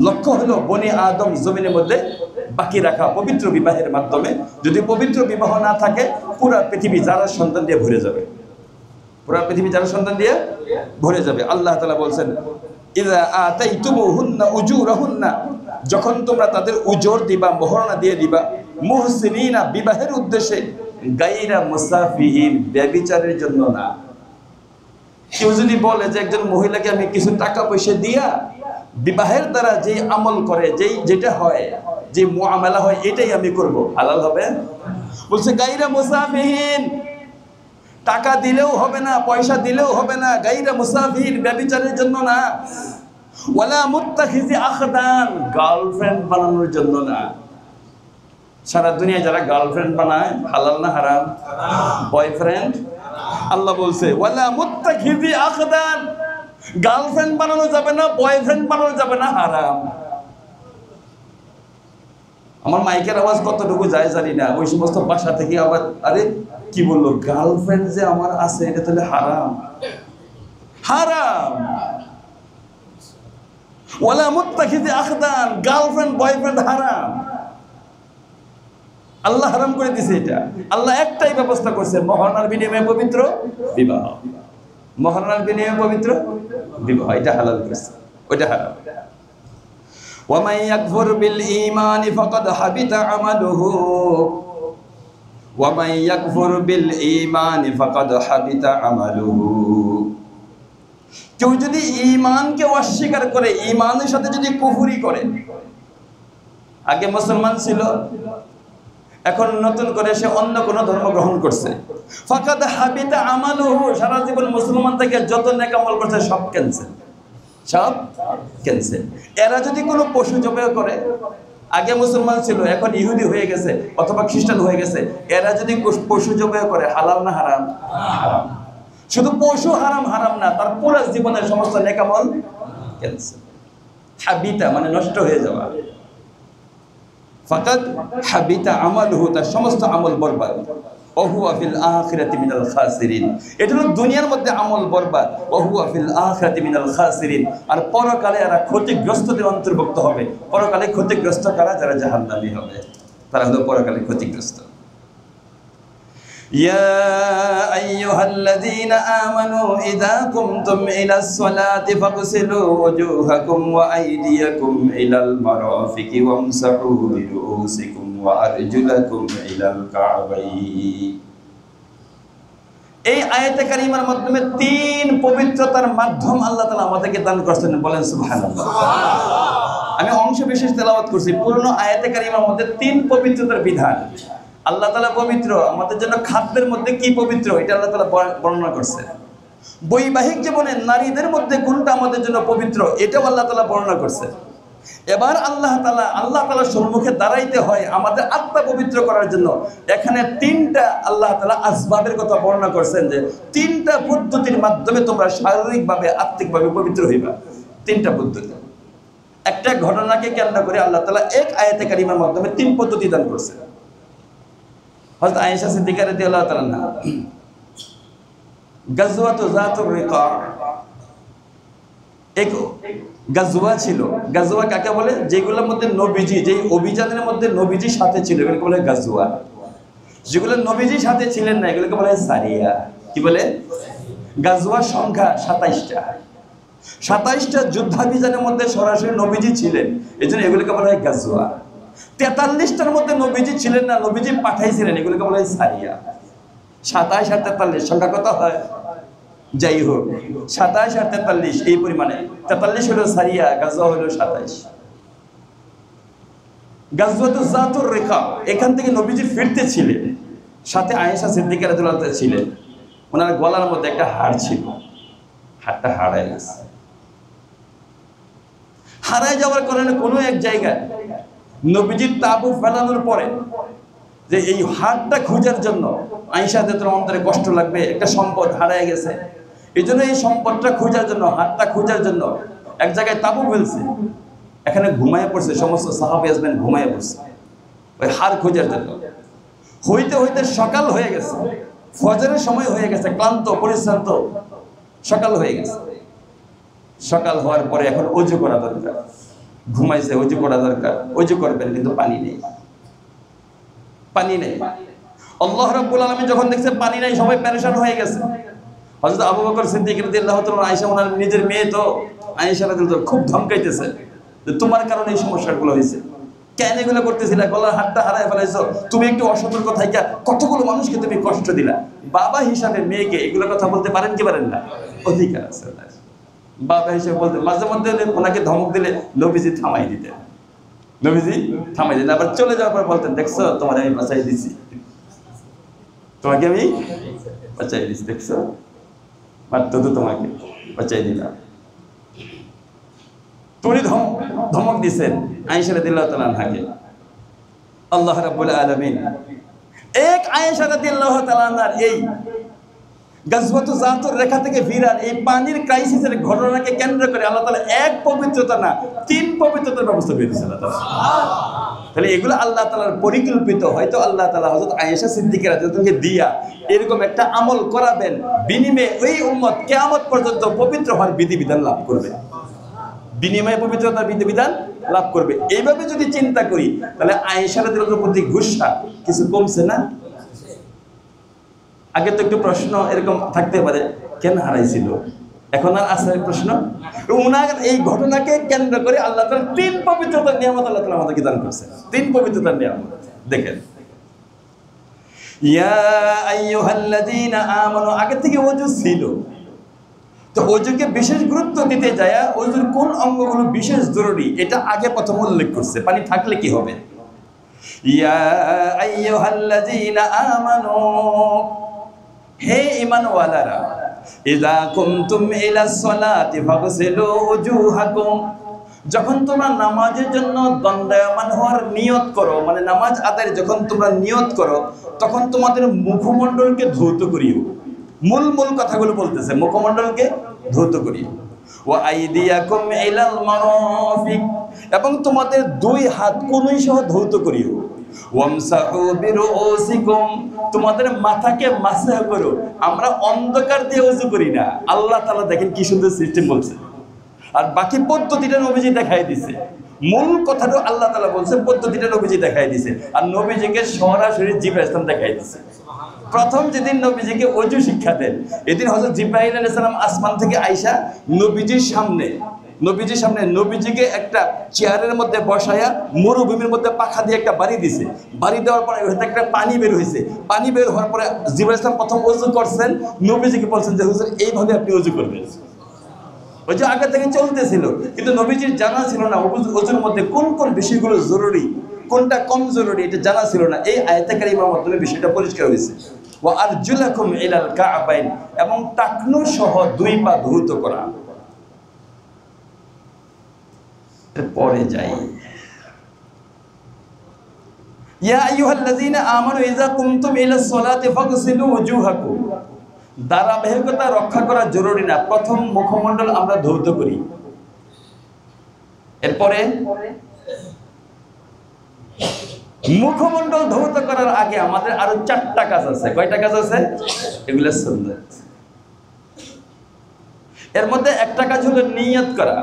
লক্ষ্য হলো বনি আদম জমিনের মধ্যে বাকি রাখা পবিত্র বিবাহের মাধ্যমে। যদি পবিত্র বিবাহ না থাকে, পুরা পৃথিবী যারা সন্তান দিয়ে ভরে যাবে, পুরা পৃথিবী যারা সন্তান দিয়ে ভরে যাবে। আল্লাহ তাআলা বলছেন, ইযা আতাইতুমুহুন্না উজুরাহুন্না, যখন তোমরা তাদের উজর দিবা, মহরনা দিয়ে দিবা, মুহসিনিনা, বিবাহের উদ্দেশ্যে, গায়রা মুসাফিহিন, ব্যভিচারের জন্য না। কেউ যদি বলে যে একজন মহিলাকে আমি কিছু টাকা পয়সা দিয়া বিবাহের দ্বারা যে আমল করে, যেটা হয়, যে মুআমালা হয়, এটাই আমি করব, হালাল হবে? বলছে গায়রা মুসাফিহিন, টাকা দিলেও হবে না, পয়সা দিলেও হবে না, গায়রা মুসাফিহিন, ব্যভিচারের জন্য না। ওয়ালা মুত্তাখিজি আখদান, গার্লফ্রেন্ড বানানোর জন্য না। সারা দুনিয়ায় যারা গার্লফ্রেন্ড বানায়, হালাল না হারাম? বয়ফ্রেন্ড। আল্লাহ বলছে ওয়ালা মুত্তাখিজি আখদান, গার্লফ্রেন্ড বানানো যাবে না, বয়ফ্রেন্ড বানানো যাবে না, হারাম। আমার মাইকের আওয়াজ কতটুকু যায় জানি না, ওই সমস্ত বাসা থেকে আবার আরে কি বললো, গার্লফ্রেন্ড যে আমার আছে এটা তাহলে হারাম? হারাম। ওয়ালা মুত্তাখিজি আখদান, গার্লফ্রেন্ড বয়ফ্রেন্ড হারাম। আল্লাহ হারাম করে দিয়েছে এটা। আল্লাহ একটাই ব্যবস্থা করছে, মহরনার বিনিময়ে পবিত্র বিবাহ। মহরনার বিনিময়ে পবিত্র বিবাহ, এটা হালাল করেছে, ওইটা হারাম। ওয়া মান ইয়াকফুর বিল ঈমানি ফাকাদ হাবিতা আমালুহু, ওয়া মান ইয়াকফুর বিল ঈমানি ফাকাদ হাবিতা আমালুহু। কেউ যদি ঈমানকে অস্বীকার করে, ঈমানের সাথে যদি কুফরি করে, আগে মুসলমান ছিল, এখন নতুন করে সে অন্য কোন ধর্ম গ্রহণ করছে, ফাকাদ হাবিতা আমালুহু, সারা জীবন মুসলমান থেকে যত নেক আমল করছে সব ক্যান্সেল, সব ক্যান্সেল। এরা যদি কোনো পশু জবাই করে, আগে মুসলমান ছিল এখন ইহুদি হয়ে গেছে অথবা খ্রিস্টান হয়ে গেছে, এরা যদি পশু জবাই করে, হালাল না হারাম? হারাম। শুধু পশু হারাম, হারাম না, তার পুরো জীবনের সমস্ত নেক আমল ক্যান্সেল। হাবিতা মানে নষ্ট হয়ে যাওয়া, ফাকাদ হাবিতা আমালুহু, তার সমস্ত আমল বরবাদ। ওয়া হুয়া ফিল আখিরাতি মিনাল খাসিরিন, এটা হলো দুনিয়ার মধ্যে আমল বরবাদ। ওয়া হুয়া ফিল আখিরাতি মিনাল খাসিরিন, আর পরকালে এরা ক্ষতিগ্রস্তদের অন্তর্ভুক্ত হবে। পরকালে ক্ষতিগ্রস্ত কারা? যারা জাহান্নামী হবে, তারা হলো পরকালে ক্ষতিগ্রস্ত। ইয়া আইয়ুহাল্লাযীনা আমানু ইযা কুমতুম ইলাস সালাতি ফাগসিলু ওজুহাকুম ওয়া আইদিয়াকুম ইলাল মারাফিকি ওয়ামসাহু বিরুউসিকুম ওয়া আরজুলাকুম ইলাল কা'বাইন। এই আয়াতে কারিমার মাধ্যমে তিন পবিত্রতার মাধ্যম আল্লাহ তাআলা আমাদেরকে দান করেছেন, বলেন সুবহানাল্লাহ। আমি অংশ বিশেষ তেলাওয়াত করছি, পুরো আয়াতে কারিমার মধ্যে তিন পবিত্রতার বিধান। আল্লাহ তাআলা পবিত্র, আমাদের জন্য খাদ্যের মধ্যে কি পবিত্র এটা আল্লাহ তাআলা বর্ণনা করছে। বৈবাহিক জীবনে নারীদের মধ্যে কোনটা আমাদের জন্য পবিত্র এটাও আল্লাহ তাআলা বর্ণনা করছে। এবার আল্লাহ তাআলার সম্মুখে দাঁড়াইতে হয় আমাদের আত্মা পবিত্র করার জন্য। এখানে তিনটা আল্লাহ তাআলা আসবাবের কথা বর্ণনা করছেন যে তিনটা পদ্ধতির মাধ্যমে তোমরা শারীরিকভাবে আত্মিকভাবে পবিত্র হইবা। তিনটা পদ্ধতি। একটা ঘটনাকে কেন্দ্র করে আল্লাহ তাআলা এক আয়াতে কারিমার মাধ্যমে তিন পদ্ধতি দান করছেন। হযরত আয়েশা সিদ্দিকা রাদিয়াল্লাহু তাআলা না গাজওয়াতু যাতুর রিকা, এক গাজওয়া ছিল। গাজওয়া কাকে বলে? যেগুলোর মধ্যে নবীজি, যেই অভিযানের মধ্যে নবীজির সাথে ছিল এগুলোকে বলে গাজওয়া। যেগুলো নবীজির সাথে ছিলেন না এগুলোকে বলে সারিয়া। কি বলে? গাজওয়ার সংখ্যা 27টা। 27টা যুদ্ধাভিযানের মধ্যে সরাসরি নবীজি ছিলেন, এজন্য এগুলোকে বলা হয় গাজওয়া। 43টার মধ্যে নবীজি ছিলেন না, নবীজি পাঠাইছিলেন, এগুলোকে বলা হয় সারিয়া। 27 আর 43 সংখ্যা কত হয়? যাই হোক 27 আর 43 এই পরিমাণে। 43 হলো সারিয়া, গাজওয়া হলো 27। গাজওয়াতু যাতুর রিকা, এখান থেকে নবীজি ফিরতে ছিলেন, সাথে আয়েশা সিদ্দিকা রাদিয়াল্লাহু তাআলা ছিলেন। ওনার গলার মধ্যে একটা হাড় ছিল, হাড়টা হারায় গেছে। হারায় যাওয়ার কারণে কোনো এক জায়গায় নবীজির তাবু ফেলানোর পরে যে এই হাড়টা খোঁজার জন্য আয়েশা রাদিয়াল্লাহু অন্তরে কষ্ট লাগবে, একটা সম্পদ হারায় গেছে, এই জন্য এই সম্পদটা খোঁজার জন্য, হাড়টা খোঁজার জন্য এক জায়গায় তাবু ফেলছে। এখানে ঘুমায় পড়ছে, সমস্ত সাহাবী আজমান ঘুমায় পড়ছে ওই হাড় খোঁজার জন্য। হইতে হইতে সকাল হয়ে গেছে, ফজরের সময় হয়ে গেছে, ক্লান্ত পরিশ্রান্ত, সকাল হয়ে গেছে। সকাল হওয়ার পরে এখন ওযু করা দরকার। ঘুমাইছে, ওযু করা দরকার, ওযু করবেন, কিন্তু পানি নেই, পানি নেই। আল্লাহ রাব্বুল আলামিন যখন দেখছে পানি নাই, সবাই পেরেশান হয়ে গেছে। হযরত আবু বকর সিদ্দিক রাদিয়াল্লাহু তাআলা আয়েশা ওনার নিজের মেয়ে, তো আয়েশা রাদিয়াল্লাহু খুব ধমকাইতেছে যে তোমার কারণে এই সমস্যাগুলো হয়েছে, কেন এগুলো করতেছিলা, গলার হাতটা হারায় ফেলাইছো, তুমি একটু অসতর্ক থাইকা কতগুলো মানুষকে তুমি কষ্ট দিলা। বাবা হিসাবে মেয়েকে এগুলো কথা বলতে পারেন কি পারেন না? অধিকার আছে। বাবা হিসেবে বলতে মাঝে মধ্যে ওনাকে ধমক দিলে নবীজি থামাই দিতেন, নবীজি থামাই দিতেন। আবার চলে যাওয়ার পর বলতেন দেখছো তোমার আমি বাঁচাই দিছি, তোমাকে আমি বাঁচাই দিছি, দেখছো মাত্র তো তোমাকে বাঁচাই দিলাম। তুমি ধমক দিছেন আয়েশা রাদিয়াল্লাহু তাআলা আনহাকে। আল্লাহ রাব্বুল আলামিন এক আয়েশা রাদিয়াল্লাহু তাআলা আনহার এই গাজওয়াতু যাতুর রেখা থেকে ফিরার এই পানির ক্রাইসিসের ঘটনাকে কেন্দ্র করে আল্লাহ তাআলা এক পবিত্রতা না 3 পবিত্রতার ব্যবস্থা করে দিয়েছেন। তাহলে এগুলো আল্লাহ তাআলার পরিকল্পিত। হয়তো আল্লাহ তাআলা হযরত আয়েশা সিদ্দিকা রাদিয়াল্লাহু দিয়া এরকম একটা আমল করাবেন, বিনিময়ে ওই উম্মত কিয়ামত পর্যন্ত পবিত্র হওয়ার বিধিবিধান লাভ করবে, বিনিময়ে পবিত্রতার বিধিবিধান লাভ করবে। এইভাবে যদি চিন্তা করি তাহলে আয়েশা রাদিয়াল্লাহুর প্রতি গুসা কিছু কমছে না? আগে তো একটু প্রশ্ন এরকম থাকতে পারে, কেন হারাইছিল, এখন আর আছে প্রশ্ন? উনার এই ঘটনাকে কেন্দ্র করে আল্লাহ তাআলা 3 পবিত্রতার নিয়ামত আল্লাহ তাআলা আমাদেরকে দান করেছেন। 3 পবিত্রতার নিয়ামত দেখেন। ইয়া আইয়ুহাল্লাযীনা আমানু, আগে থেকে ওযু ছিল, তো ওযুকে বিশেষ গুরুত্ব দিতে যায় ওযুর কোন অঙ্গগুলো বিশেষ জরুরি এটা আগে প্রথম উল্লেখ করছে। পানি থাকলে কি হবে? ইয়া আইয়ুহাল্লাযীনা আমানু, হে ঈমানওয়ালারা, ইযা কুমতুম ইলাস সালাতি ফাগসিলু ওজুহাকুম, যখন তোমরা নামাজের জন্য দণ্ডায়মান হওয়ার নিয়ত করো, মানে নামাজ আদায়ের যখন তোমরা নিয়ত করো, তখন তোমাদের মুখমণ্ডলকে ধৌত করিও। মূল কথাগুলো বলতেছে, মুখমণ্ডলকে ধৌত করিও। ওয়া আইদিয়াকুম ইলাল মারাফিক, এবং তোমাদের 2 হাত কনুই সহ ধৌত করিও। ওয়ামসাহু বিরুউসিকুম, তোমাদের মাথাকে মাসাহ করো। আমরা অন্ধকার দিয়ে ওযু করি না, আল্লাহ তাআলা দেখেন কি সুন্দর সিস্টেম বলছে। আর বাকি পদ্ধতিটা নবীজি দেখাই দিয়েছে। মূল কথাটা আল্লাহ তাআলা বলছে, পদ্ধতিটা নবীজি দেখাই দিয়েছে। আর নবীজিকে সরাসরি জিবরাইল ইসলাম দেখাই দিয়েছে। প্রথম যেদিন নবীজিকে ওযু শিক্ষা দেন, এদিন হযরত জিবরাইল আলাইহিস সালাম আসমান থেকে আয়েশা নবীজির সামনে নবীজিকে একটা চেয়ারের মধ্যে বসায়া মরুভূমির মধ্যে পাখা দিয়ে একটা বাড়ি দিছে। বাড়ি দেওয়ার পরে ওইটা একটা পানি বের হয়েছে। পানি বের হওয়ার পরে জিবরাইল ইসলাম প্রথম ওযু করছেন, নবীজিকে বলছেন যে হুজুর এইভাবে আপনি ওযু করবেন। ওই যে আগে থেকে চলতেছিল, কিন্তু নবীজির জানা ছিল না ওযুর মধ্যে কোন কোন বিষয়গুলো জরুরি, কোনটা কম জরুরি, এটা জানা ছিল না। এই আয়াতে কারিমার মাধ্যমে বিষয়টা পরিষ্কার হয়েছে। ওয়া আরজুলাকুম ইলাল কা'বাইন, এবং টাকনু সহ 2 পা ধৌত করা। পরে যাই। ইয়া আইয়ুহাল্লাযীনা আমানু ইযা কুমতুম ইলাস সালাতি ফাগসিলু ওজুহাকুম। ধারাবাহিকতা রক্ষা করা জরুরি না, প্রথম মুখমণ্ডল আমরা ধৌত করি, এরপরে মুখমণ্ডল ধৌত করার আগে আমাদের আরো 4টা কাজ আছে। কয়টা কাজ আছে? এগুলো সুন্নাত। এর মধ্যে একটা কাজ হলো নিয়ত করা,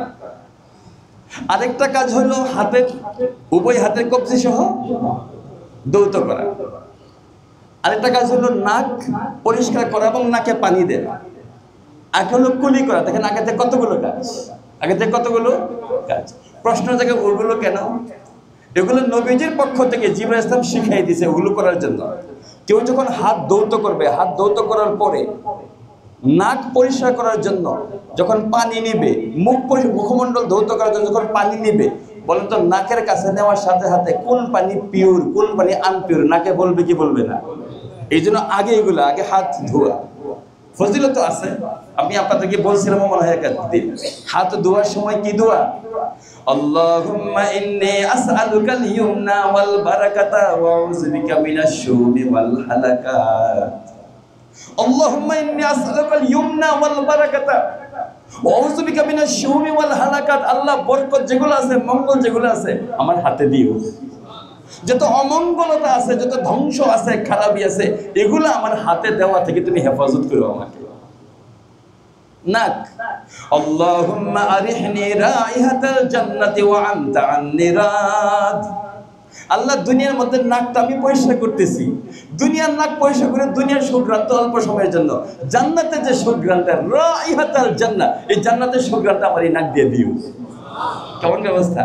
আরেকটা কাজ হলো হাতের উভয় হাতের কবজি সহ ধৌত করা, আরেকটা কাজ হলো নাক পরিষ্কার করা এবং নাকে পানি দেওয়া, আর হলো কুলি করা। দেখেন আগে থেকে কতগুলো কাজ, আগে থেকে কতগুলো কাজ। প্রশ্ন জায়গায় ওগুলো কেন? এগুলো নবীজির পক্ষ থেকে জিবরাইল ইসলাম শিখিয়ে দিয়েছে ওগুলো করার জন্য। কেউ যখন হাত ধৌত করবে, হাত ধৌত করার পরে নাক পরিষ্কার করার জন্য যখন পানি নিবে, মুখমণ্ডল ধৌত করার জন্য যখন পানি নিবে, বলেন তো নাকের কাছে নেওয়ার সাথে সাথে কোন পানি পিওর কোন পানি আনপিওর নাকে বলবে কি বলবে না? এই জন্য আগে এগুলো, আগে হাত ধোয়া। ফজিলত আছে, আমি আপনাদেরকে বলছিলাম মনে হয় একদিন, হাত ধোয়ার সময় কি দোয়া? আল্লাহুম্মা ইন্নী আসআলুকাল ইয়ুমনা ওয়াল বারাকাতা ওয়া আউযু বিকা মিনাশ শুমি ওয়াল হালাকাত। আল্লাহুম্মা ইন্নী আসআলুকাল ইয়ুমনা ওয়াল বারাকাতা ওয়া আউযু বিকা মিনাশ শুমি ওয়াল হালাকাত। আল্লাহ বরকত যেগুলো আছে, মঙ্গল যেগুলো আছে আমার হাতে দিও। যত অমঙ্গলতা আছে, যত ধ্বংস আছে, খারাপি আছে, এগুলো আমার হাতে দেওয়া থেকে তুমি হেফাজত করো আমাকে। নাক, আল্লাহুম্মা আরিহনি রাইহাতাল জান্নাতি ওয়া আনতা আন্নি রাদ। আল্লাহ দুনিয়ার মধ্যে নাকটা আমি পরিষ্কার করতেছি, দুনিয়ার নাক পরিষ্কার করে দুনিয়ার সুগ্রান্ত অল্প সময়ের জন্য, জান্নাতে যে সুগ্রান্তা রাইহাতাল জান্নাত, এই জান্নাতের সুগ্রান্তা আমার এই নাক দিয়ে দিও। কেমন ব্যবস্থা?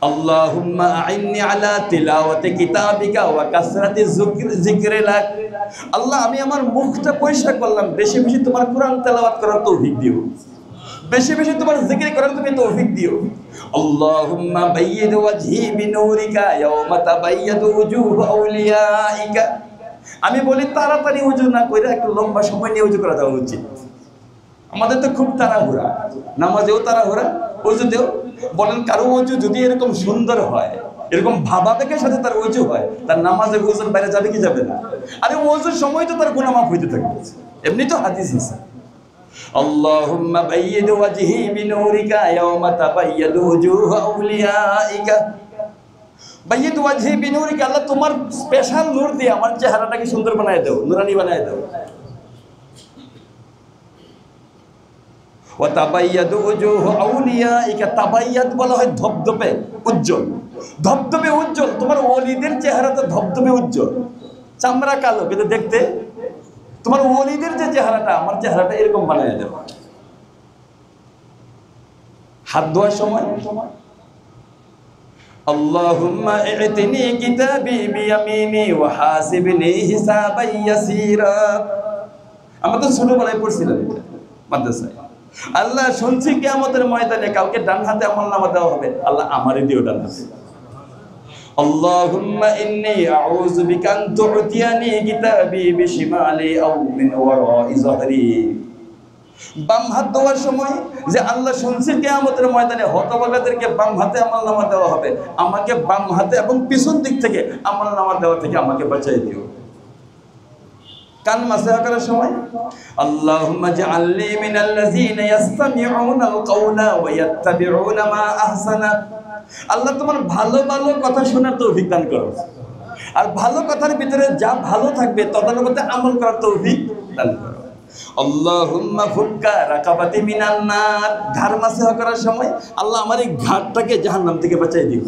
আল্লাহুম্মা আইন্নি আলা তিলাওয়াতি কিতাবিকা ওয়া কাসরাতি যিকরি লাক। আল্লাহ আমি আমার মুখটা পরিষ্কার করলাম, বেশি বেশি তোমার কোরআন তেলাওয়াত করার তৌফিক দিও, বেশি বেশি তোমার জিকির করার তুমি তৌফিক দিও। আল্লাহুম্মা বায়্যিদ ওয়াজহি বিনূরিকা ইয়াওমা তাবায়্যাদু ওজুহু আউলিয়াইকা। আমি বলি তাড়াতাড়ি ওযু না কইরা একটু লম্বা সময় নিয়ে ওযু করা যাওয়া উচিত। আমাদের তো খুব তাড়াহুড়া, নামাজেও তাড়াহুড়া, ওযুতেও। বলেন কারো ওযু যদি এরকম সুন্দর হয়, এরকম ভাবাবেগের সাথে তার ওযু হয়, তার নামাজে ওযুর বাইরে যাবে কি যাবে না? আরে ওযুর সময় তো তার গুনাহ মাফ হইতে থাকবে, এমনি তো হাদিস আছে। আল্লাহুম্মা বায়্যিদ ওয়াজহি বিনূরিকা ইয়াওমা তাবায়্যাদু ওজুহু আউলিয়াইকা। বায়্যিদ ওয়াজহি বিনূরিকা, আল্লাহ তোমার স্পেশাল নূর দিয়ে আমার চেহারাটাকে সুন্দর বানায় দাও, নূরানি বানায় দাও। ওয়া তাবায়্যাদু ওজুহু আউলিয়াইকা, তাবায়্যাদ বলা হয় ধবধবে, উজ্জ্বল, ধবধবে উজ্জ্বল। তোমার ওলিদের চেহারাটা ধবধবে উজ্জ্বল, চামড়া কালো কিন্তু দেখতে তোমার ওলিদের যে চেহারাটা, আমার চেহারাটা এরকম বানায় দাও। হাত ধোয়ার সময় আল্লাহুম্মা ইতিনি কিতাবি বিয়ামিনি ওয়া হাসিবনি হিসাবান ইয়াসীরা। আমরা তো ছোটবেলায় পড়ছিলাম এটা মাদ্রাসায়। আল্লাহ শুনছি কিয়ামতের ময়দানে কাউকে ডান হাতে আমলনামা দেওয়া হবে, আল্লাহ আমারে দিও ডান হাতে। আল্লাহুম্মা ইন্নী আউযু বিকা আন তু'তিয়ানি কিতাবি বিশিমালি আও মিন ওয়ারাই যহরি। বাম হাত দেওয়ার সময় যে আল্লাহ শুনছি কিয়ামতের ময়দানে হতভাগাদেরকে বাম হাতে আমলনামা দেওয়া হবে, আমাকে বাম হাতে এবং পিছন দিক থেকে আমলনামা দেওয়া থেকে আমাকে বাঁচাই দিও। কান মাসা করার সময় আল্লাহুম্মা জাআলনি মিনাল্লাযীনা ইয়াসতামিউনাল কাওলা ওয়া ইয়াত্তাবিউনা মা আহসানা। আল্লাহ তোমার ভালো ভালো কথা শোনার তৌফিক দান করো, আর ভালো কথার ভিতরে যা ভালো থাকবে তদানুপাতে আমল করার তৌফিক দান করো। আল্লাহুম্মা ফুক্কা রাকাবাতি মিনান নার। ঘাড় মাসা করার সময় আল্লাহ আমার এই ঘাড়টাকে জাহান্নাম থেকে বাঁচাই দিও।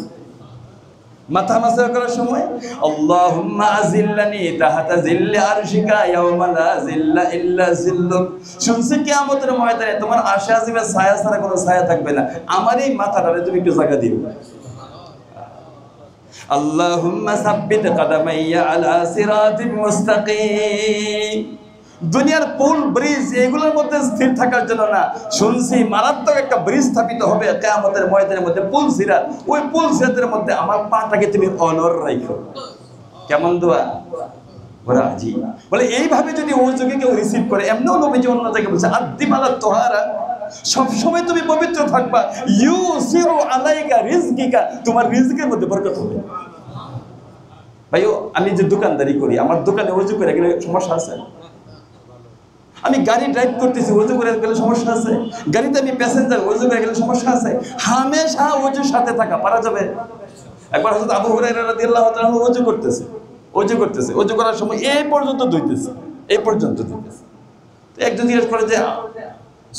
মাথা মাসা করার সময় আল্লাহুম্মা আজিল্লানি তাহাতা জিল্লি আরশিকা ইয়াওমা লা জিল্লা ইল্লা জিল্লুক। শুনছি কিয়ামতের ময়দানে তোমার আরশে আজিমের ছায়া ছাড়া কোনো ছায়া থাকবে না, আমার এই মাথাটারে তুমি একটু জায়গা দিও। আল্লাহুম্মা সাব্বিত কাদামাইয়া আলা সিরাতিন মুস্তাকিম। দুনিয়ার পুল ব্রিজ এগুলোর মধ্যে স্থির থাকার জন্য না, শুনছি মারাত্মক একটা ব্রিজ স্থাপিত হবে কিয়ামতের ময়দানের মধ্যে, পুল সিরাত। ওই পুল সিরাতের মধ্যে আমার পাটাকে তুমি অনর রাখো। কেমন দোয়া বড় আজিব। বলে এইভাবে যদি ওযুকে কেউ রিসিভ করে, এমনও নবীজি অন্য জায়গায় বলছে আদ্দিম আলা তোহারা সব সময় তুমি পবিত্র থাকবা। ইউসিউ আলাইকা রিজকিকা, তোমার রিজকের মধ্যে বরকত হবে। ভাইও, আমি যে দোকানদারি করি, আমার দোকানে ওযু করে গেলে সমস্যা আছে? আমি গাড়ি ড্রাইভ করতেছি, ওযু করে গেলে সমস্যা আছে? গাড়িতে আমি প্যাসেঞ্জার, ওযু করে গেলে সমস্যা আছে? হামেশা ওযুর সাথে থাকা পারা যাবে। একবার হযরত আবু হুরায়রা রাদিয়াল্লাহু তাআলা ওযু করতেছে, ওযু করার সময় এই পর্যন্ত ধুইতেছে, এই পর্যন্ত ধুইতেছে। তো একজন জিজ্ঞেস করে যে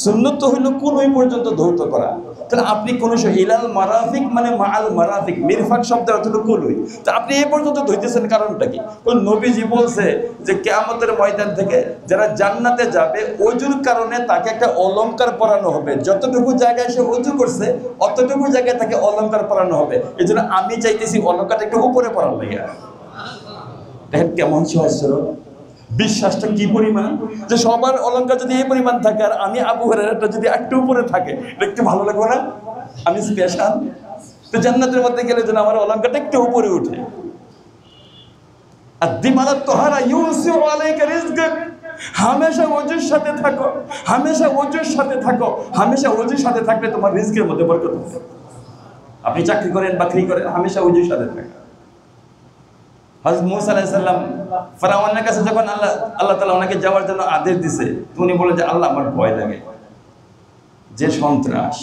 সুন্নত তো হইল কোন ওই পর্যন্ত ধৌত করা, তাহলে আপনি কোন ইলাল মারাফিক মানে মাআল মারাফিক, মিরফাক শব্দের অর্থ হলো কোলই, তো আপনি এই পর্যন্ত ধুইতেছেন কারণটা কি? কোন নবীজি বলছে যে কিয়ামতের ময়দান থেকে যারা জান্নাতে যাবে ওযুর কারণে তাকে একটা অলংকার পরানো হবে, যতটুকু জায়গায় সে ওযু করছে অতটুকু জায়গায় তাকে অলংকার পরানো হবে। এজন্য আমি চাইতেছি অলংকারটা একটু উপরে পরানো লাগে। দেখেন কেমন সহজ সরল বিশ্বাসটা কি পরিমাণ, যে সবার অলংকার যদি এই পরিমাণ থাকে আর আমি আবু হুরায়রাটা যদি একটু উপরে থাকে, দেখতে ভালো লাগবে না? আমি স্পেশাল। তো জান্নাতের মধ্যে গেলে যেন আমার অলংকারটা একটু উপরে উঠে। আর দিমালাত তোহারা ইউসিউ আলাইকা রিজকাক, হামেশা ওযুর সাথে থাকো, হামেশা ওযুর সাথে থাকো, হামেশা ওযুর সাথে থাকলে তোমার রিজকের মধ্যে বরকত হবে। আপনি চাকরি করেন, বাকরি করেন, হামেশা ওযুর সাথে থাকা। হযরত মূসা আলাইহিস সালাম ফেরাউনের কাছে যখন আল্লাহ তাআলা ওনাকে যাওয়ার জন্য আদেশ দিয়েছে, উনি বলে যে আল্লাহ আমার ভয় লাগে, যে সন্ত্রাস,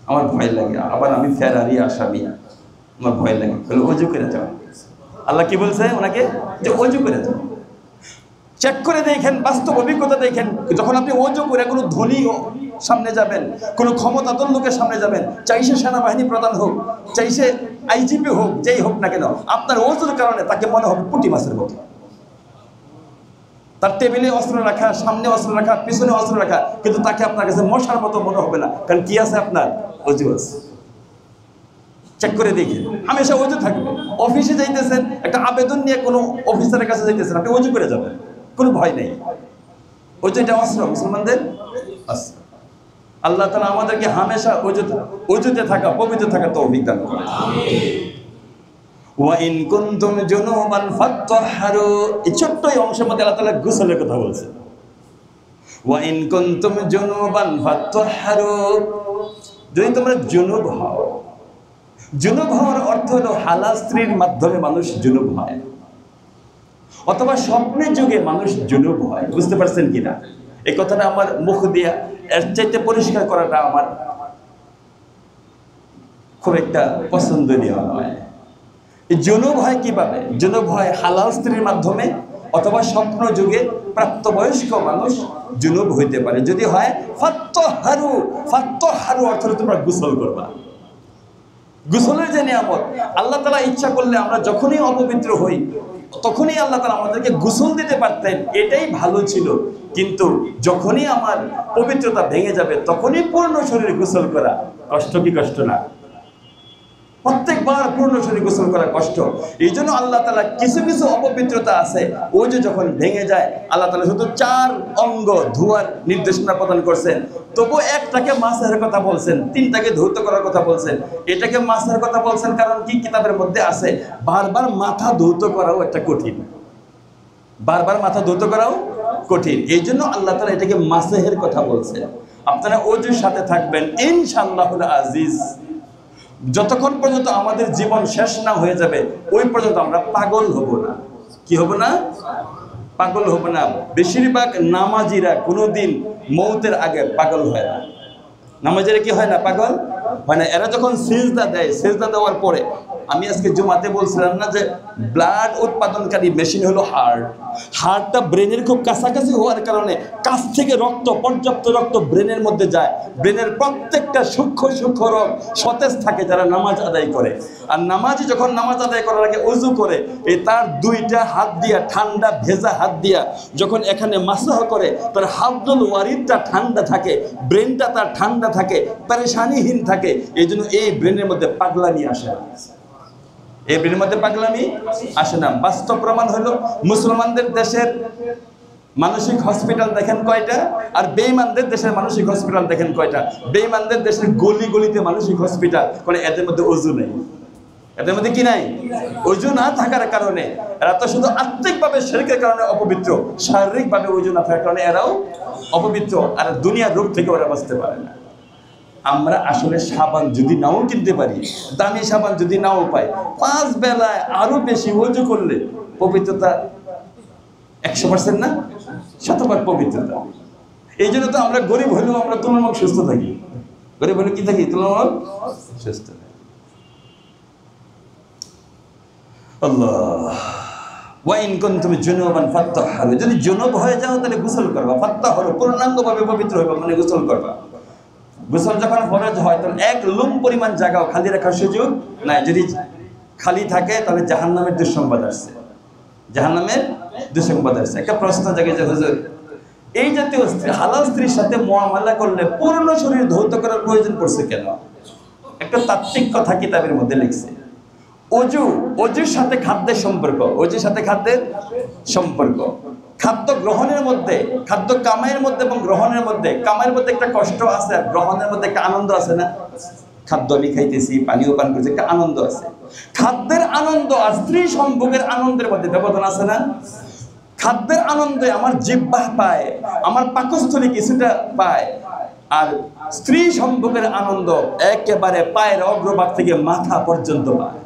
আমার ভয় লাগে, আবার আমি ফেরারি আসামি, আমার ভয় লাগে, বলে ওযু করে যাও। আল্লাহ কি বলছে ওনাকে? যে ওযু করে যাও। চেক করে দেখেন, বাস্তব অভিজ্ঞতা দেখেন, যখন আপনি ওযু করে কোনো ধনী সামনে যাবেন, কোনো ক্ষমতাধর লোকের সামনে যাবেন, চাই সে সেনাবাহিনী প্রধান হোক, চাই সে আইজিপি হোক, যেই হোক না কেন, আপনার ওযুর কারণে তাকে মনে হবে পুঁটি মাছের মতো। তার টেবিলে অস্ত্র রাখা, সামনে অস্ত্র রাখা, পিছনে অস্ত্র রাখা, কিন্তু তাকে আপনার কাছে মশার মতো মনে হবে না, কারণ কি আছে? আপনার ওযু আছে। চেক করে দেখেন, হামেশা ওযু থাকবে। অফিসে যাইতেছেন, একটা আবেদন নিয়ে কোনো অফিসারের কাছে যাইতেছেন, আপনি ওযু করে যাবেন, কোনো ভয় নেই। ওযু এটা অস্ত্র, মুসলমানদের অস্ত্র। আল্লাহ তাআলা আমাদেরকে হামেশা ওযুতে থাকা, পবিত্র থাকা তৌফিক দান করেন। ওয়া ইন কুনতুম জুনুবান ফাত্তাহহারু, এই ছোট্ট অংশের মধ্যে আল্লাহ তাআলা গোসলের কথা বলছেন। ওয়া ইন কুনতুম জুনুবান ফাত্তাহহারু, যদি তোমরা জুনুব হও, জুনুব হওয়ার অর্থ হলো হালাল স্ত্রীর মাধ্যমে মানুষ জুনুব হয়, অথবা স্বপ্নের যুগে মানুষ জুনুব হয়। বুঝতে পারছেন কিনা? এই কথাটা আমার মুখ দিয়ে এর চাইতে পরিষ্কার করাটা আমার খুব একটা পছন্দনীয় নয়। জুনুব হয় কিভাবে? জুনুব হয় হালাল স্ত্রীর মাধ্যমে, অথবা স্বপ্ন যুগে প্রাপ্তবয়স্ক মানুষ জুনুব হইতে পারে। যদি হয় ফাত্তাহহারু, ফাত্তাহহারু অর্থ তোমরা গোসল করবা। গোসলের যে নিয়ামত, আল্লাহ তাআলা ইচ্ছা করলে আমরা যখনই অপবিত্র হই তখনই আল্লাহ তাআলা আমাদেরকে গোসল দিতে পারতেন, এটাই ভালো ছিল। কিন্তু যখনই আমার পবিত্রতা ভেঙে যাবে তখনই পূর্ণ শরীরে গোসল করা কষ্ট কি কষ্ট না? প্রত্যেকবার পূর্ণ শরীরে গোসল করা কষ্ট। এই জন্য আল্লাহ তাআলা কিছু কিছু অপবিত্রতা আছে, ওই যে যখন ভেঙে যায় আল্লাহ তাআলা শুধু 4 অঙ্গ ধোয়ার নির্দেশনা প্রদান করছেন, তবু একটাকে মাসের কথা বলছেন, 3টাকে ধৌত করার কথা বলছেন। এটাকে মাসের কথা বলছেন কারণ কি? কিতাবের মধ্যে আছে বারবার মাথা ধৌত করাও একটা কঠিন, বারবার মাথা ধৌত করাও কঠিন। এই জন্য আল্লাহ তাআলা এটাকে মাসেহের কথা বলছেন। আপনারা ওযুর সাথে থাকবেন ইনশাআল্লাহুল আজিজ। যতক্ষণ পর্যন্ত আমাদের জীবন শেষ না হয়ে যাবে ওই পর্যন্ত আমরা পাগল হব না। কি হব না? পাগল হব না। বেশিরভাগ নামাজিরা কোনোদিন মৌতের আগে পাগল হয় না। নামাজিরা কি হয় না? পাগল হয় না। এরা যখন সিজদা দেয়, সিজদা দেওয়ার পরে, আমি আজকে জুমাতে বলছিলাম না যে ব্লাড উৎপাদনকারী মেশিন হলো হার্ট। হার্টটা ব্রেনের খুব কাছাকাছি হওয়ার কারণে কাছ থেকে রক্ত, পর্যাপ্ত রক্ত ব্রেনের মধ্যে যায়। ব্রেনের প্রত্যেকটা সূক্ষ্ম সূক্ষ্ম রোগ সতেজ থাকে যারা নামাজ আদায় করে। আর নামাজি যখন নামাজ আদায় করার আগে ওযু করে, এই তার 2টা হাত দিয়া, ঠান্ডা ভেজা হাত দিয়া যখন এখানে মাসাহ করে, তার হাবদুল ওয়ারিদটা ঠান্ডা থাকে, ব্রেনটা তার ঠান্ডা থাকে, পেরেশানিহীন থাকে। এই জন্য এই ব্রেনের মধ্যে পাগলামি আসে না, এই ব্রেনের মধ্যে পাগলামি আসে না। বাস্তব প্রমাণ হলো মুসলমানদের দেশের মানসিক হসপিটাল দেখেন কয়টা, আর বেঈমানদের দেশের মানসিক হসপিটাল দেখেন কয়টা। বেঈমানদের দেশের গলি গলিতে মানসিক হসপিটাল, কারণ এদের মধ্যে ওযু নেই। এদের মধ্যে কি নাই? ওযু না থাকার কারণে এরা তো শুধু আত্মিকভাবে শিরকের কারণে অপবিত্র, শারীরিকভাবে ওযু না থাকার কারণে এরাও অপবিত্র, আর দুনিয়ার রোগ থেকে ওরা বাঁচতে পারে না। আমরা আসলে সাবান যদি নাও কিনতে পারি, দামি সাবান যদি নাও পাই, 5 বেলায় আরো বেশি ওযু করলে পবিত্রতা 100% না, 100% পবিত্রতা। এই জন্য তো আমরা গরিব হলেও আমরা তুলনামূলক সুস্থ থাকি। গরিব হলে কি থাকি? তুলনামূলক সুস্থ থাকি। আল্লাহ, ওয়াইন কুনতুম জুনুবান ফাত্তাহহারু, যদি জুনুব হয়ে যাও তাহলে গোসল করবা। ফাত্তাহহারু, পূর্ণাঙ্গভাবে পবিত্র হইবা, মানে গোসল করবা। গোসল যখন ফরজ হয় তখন এক লুম পরিমাণ জায়গাও খালি রাখার সুযোগ নাই। যদি খালি থাকে তাহলে জাহান্নামের দুঃসংবাদ আসছে, জাহান্নামের দুঃসংবাদ আসছে। একটা প্রশ্ন জাগে যে হুজুর, এই জাতীয় হালাল স্ত্রীর সাথে মুআমালা করলে পূর্ণ শরীর ধৌত করার প্রয়োজন পড়ছে কেন? একটা তাত্ত্বিক কথা কিতাবের মধ্যে লিখছে। অজুর সাথে খাদ্যের সম্পর্ক, অজুর সাথে খাদ্যের সম্পর্ক। খাদ্য গ্রহণের মধ্যে, খাদ্য কামাইয়ের মধ্যে এবং গ্রহণের মধ্যে, কামাইয়ের মধ্যে একটা কষ্ট আছে আর গ্রহণের মধ্যে একটা আনন্দ আছে না? খাদ্য আমি খাইতেছি, পানিও পান করছি, একটা আনন্দ আছে। খাদ্যের আনন্দ আর স্ত্রী সম্ভোগের আনন্দের মধ্যে ব্যবধান আছে না? খাদ্যের আনন্দে আমার জিহ্বা পায়, আমার পাকস্থলী কিছুটা পায়, আর স্ত্রী সম্ভোগের আনন্দ একেবারে পায়ের অগ্রভাগ থেকে মাথা পর্যন্ত পায়,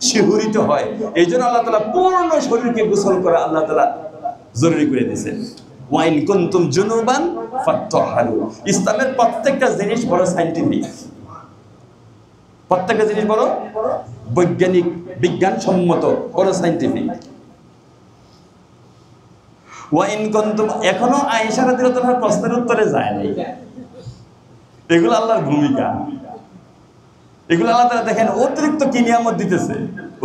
শিহরিত হয়। এই জন্য আল্লাহ তাআলা পূর্ণ শরীরকে গোসল করা আল্লাহ তাআলা জরুরি করে দিয়েছেন। ওয়াইন কুনতুম জুনুবান ফাত্তাহহারু। ইসলামের প্রত্যেকটা জিনিস বড় সায়েন্টিফিক, প্রত্যেকটা জিনিস বড় বৈজ্ঞানিক, বিজ্ঞানসম্মত, বড় সায়েন্টিফিক। ওয়াইন কুনতুম, এখনো আয়েশা রাদিয়াল্লাহু তাআলার প্রশ্নের উত্তরে যায় নাই। এগুলো আল্লাহর ভূমিকা, এগুলো আল্লাহ তাআলা দেখেন অতিরিক্ত কি নিয়ামত দিতেছে,